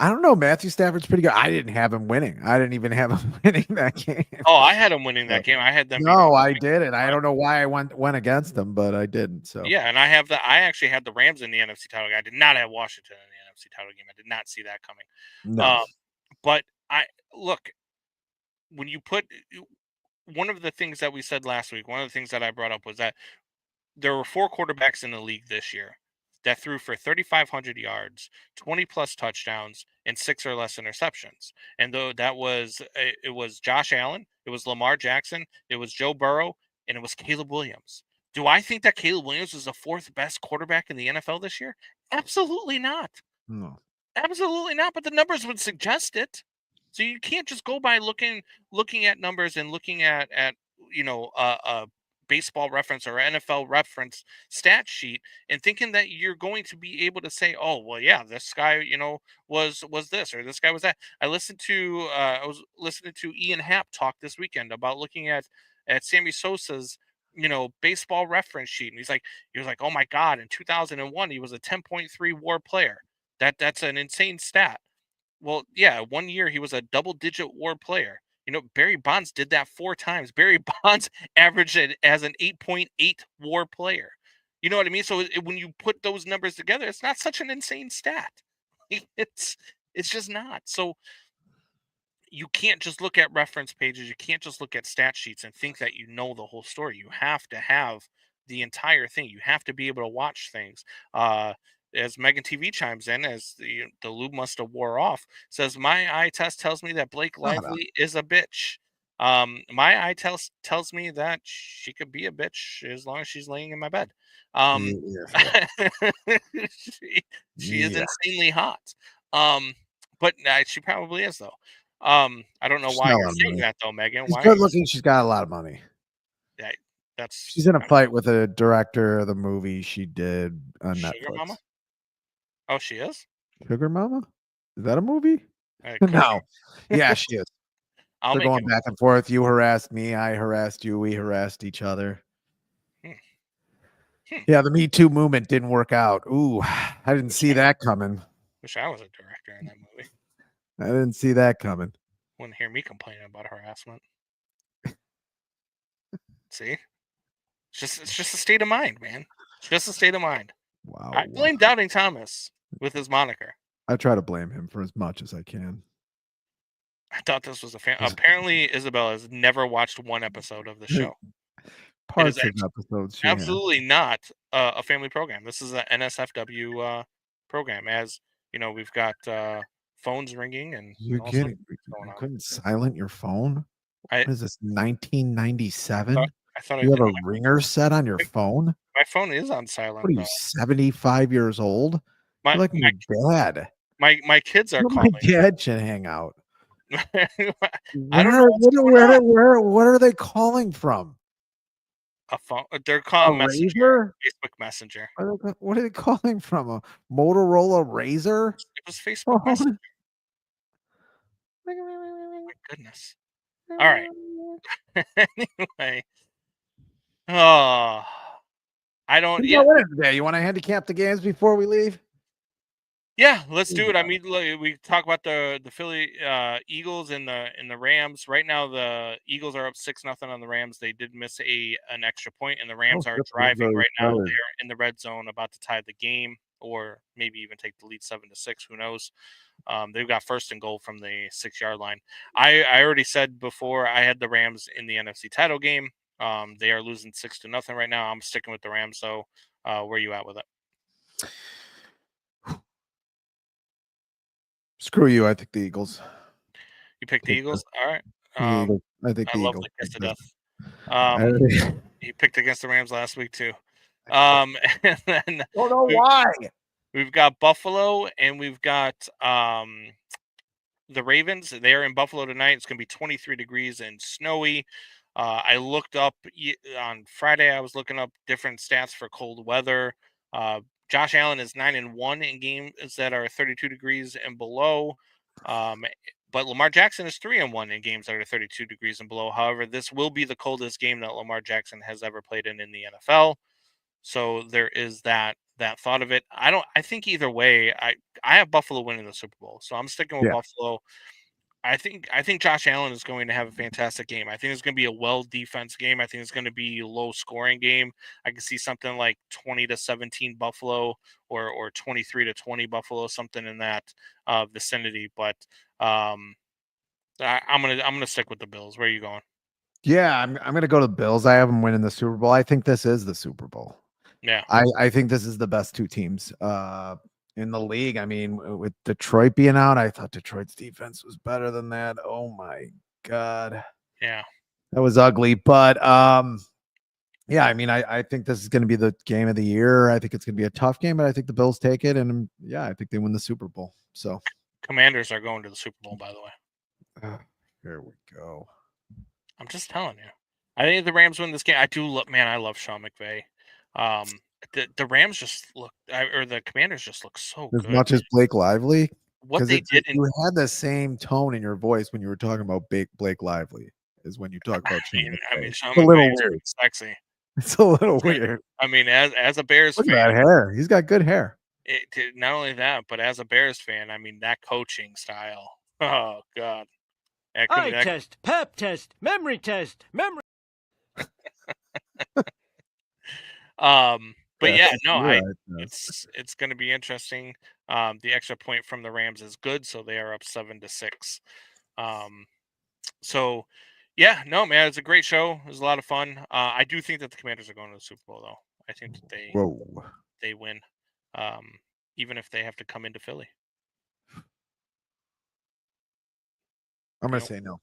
I don't know. Matthew Stafford's pretty good. I didn't have him winning. I didn't even have him winning that game. Oh, I had him winning that game. I had them. No, I didn't. I don't know why I went against them, but I didn't. So yeah, and I actually had the Rams in the NFC title game. I did not have Washington in the NFC title game. I did not see that coming. No. But look, when you put one of the things that we said last week, one of the things that I brought up was that there were 4 quarterbacks in the league this year that threw for 3,500 yards, 20 plus touchdowns, and 6 or less interceptions. And though it was Josh Allen, it was Lamar Jackson, it was Joe Burrow, and it was Caleb Williams. Do I think that Caleb Williams was the 4th best quarterback in the NFL this year? Absolutely not. No. Absolutely not. But the numbers would suggest it. So you can't just go by looking at numbers and looking at a baseball reference or NFL reference stat sheet and thinking that you're going to be able to say, oh, well, yeah, this guy, was this or this guy was that. I was listening to Ian Happ talk this weekend about looking at Sammy Sosa's, baseball reference sheet. And he was like, oh my God, in 2001, he was a 10.3 WAR player. That's an insane stat. Well, yeah, 1 year he was a double-digit WAR player. Barry Bonds did that 4 times. Barry Bonds averaged it as an 8.8 WAR player. You know what I mean? So when you put those numbers together, it's not such an insane stat. It's just not. So you can't just look at reference pages. You can't just look at stat sheets and think that you know the whole story. You have to have the entire thing. You have to be able to watch things. As Megan TV chimes in, as the lube must have wore off, says, my eye test tells me that Blake Lively is a bitch. My eye test tells me that she could be a bitch as long as she's laying in my bed. She is insanely hot. But she probably is, though. I don't know why you're saying that, though, Megan. She's good looking. She's got a lot of money. Yeah, she's in a fight with a director of the movie she did on Sugar Netflix. Mama? Oh, she is? Sugar Mama? Is that a movie? No. Yeah, she is. We're going back and forth. You harassed me. I harassed you. We harassed each other. Yeah, the Me Too movement didn't work out. Ooh, I didn't see that coming. Wish I was a director in that movie. I didn't see that coming. Wouldn't hear me complaining about harassment. See? It's just a state of mind, man. It's just a state of mind. Wow. I blame Doubting Thomas with his moniker. I try to blame him for as much as I can. I thought this was apparently Isabel has never watched one episode of the show. partridge episodes. Absolutely not a family program. This is an NSFW program. As you know, we've got phones ringing and You're all sorts kidding. of things going You on. couldn't silent your phone? I What is this, 1997? I thought I You have did. a ringer set on your phone? My phone is on What silent are you, though. 75 years old? My You're like my dad. my kids are My calling. dad should hang out. I don't know what's going on. What are they calling from? A phone. They're A calling Messenger, Razor? Facebook Messenger. What are they calling from? A Motorola Razor? It was Facebook Messenger. My goodness. All right. Anyway. Oh, I don't. Who's Yeah. winning today? You want to handicap the games before we leave? Yeah, let's do it. I mean, we talk about the Philly Eagles and the Rams. Right now, the Eagles are up 6-0 on the Rams. They did miss an extra point, and the Rams are driving right now. They're in the red zone, about to tie the game, or maybe even take the lead 7-6. Who knows? They've got first and goal from the 6-yard line. I already said before I had the Rams in the NFC title game. They are losing 6-0 right now. I'm sticking with the Rams. So, where are you at with it? Screw you. I think the Eagles. You picked the Eagles? All right. I think the love Eagles. the kiss to death. He picked against the Rams last week too. And then don't know why. We've got Buffalo and we've got the Ravens. They are in Buffalo tonight. It's going to be 23 degrees and snowy. I looked up on Friday. I was looking up different stats for cold weather. Josh Allen is 9-1 in games that are 32 degrees and below. But Lamar Jackson is 3-1 in games that are 32 degrees and below. However, this will be the coldest game that Lamar Jackson has ever played in the NFL. So there is that thought of it. I think either way, I have Buffalo winning the Super Bowl. So I'm sticking with Buffalo. I think Josh Allen is going to have a fantastic game. I think it's going to be a well defense game. I think it's going to be a low scoring game. I can see something like 20-17 Buffalo or 23-20 Buffalo, something in that vicinity. But I'm gonna stick with the Bills. Where are you going? Yeah, I'm gonna go to the Bills. I have them winning the Super Bowl. I think this is the Super Bowl. Yeah, I think this is the best two teams in the league. I mean, with Detroit being out, I thought Detroit's defense was better than that. Oh my God. Yeah. That was ugly. But yeah, I mean, I think this is going to be the game of the year. I think it's going to be a tough game, but I think the Bills take it. And yeah, I think they win the Super Bowl. So Commanders are going to the Super Bowl, by the way. Here we go. I'm just telling you. I think the Rams win this game. I love Sean McVay. The Rams just look, or the Commanders just look so as good. As much as Blake Lively, what they did, you had the same tone in your voice when you were talking about Blake Lively as when you talk about Sean McVay. I mean, Sean it's a little McVay weird. Is sexy. It's a little weird. I mean, as a Bears Look fan, at that hair. He's got good hair. Not only that, but as a Bears fan, I mean that coaching style. Oh God. Eye test, pep test, memory test, memory. But yeah, no, it's going to be interesting. The extra point from the Rams is good, so they are up 7-6. So yeah, no, man, it's a great show. It was a lot of fun. I do think that the Commanders are going to the Super Bowl, though. I think that they win, even if they have to come into Philly. I'm going to say no.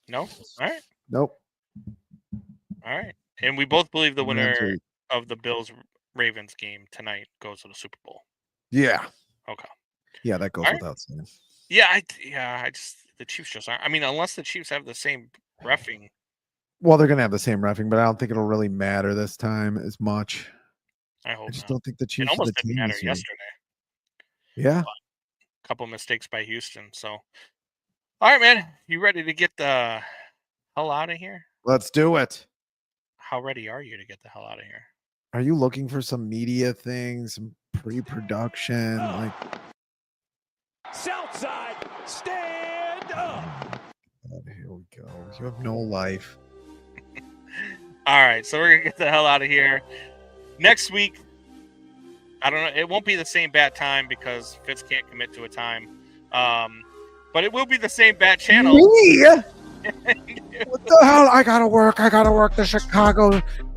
No? All right. Nope. All right. And we both believe the winner of the Bills-Ravens game tonight goes to the Super Bowl. Yeah. Okay. Yeah, that goes without saying. Yeah, the Chiefs just aren't. I mean, unless the Chiefs have the same reffing. Well, they're going to have the same reffing, but I don't think it'll really matter this time as much. I hope. I just don't think the Chiefs. It almost didn't matter yesterday. Yeah. A couple mistakes by Houston. So, all right, man, you ready to get the hell out of here? Let's do it. How ready are you to get the hell out of here? Are you looking for some media things, some pre-production, like? Southside, stand up. God, here we go. You have no life. All right, so we're gonna get the hell out of here. Next week, I don't know. It won't be the same bat time because Fitz can't commit to a time. But it will be the same bat channel. Me? What the hell? I gotta work the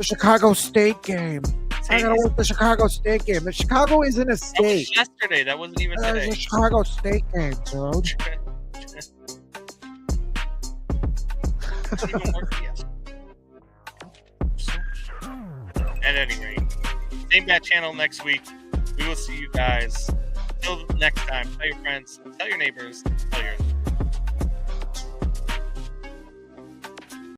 Chicago State game. I gotta work the Chicago State game. The Chicago isn't a That state. was yesterday. That wasn't even That today. was a Chicago State game, bro. Didn't even work yet. At any rate, same bat channel next week. We will see you guys. Till next time, tell your friends, tell your neighbors, tell your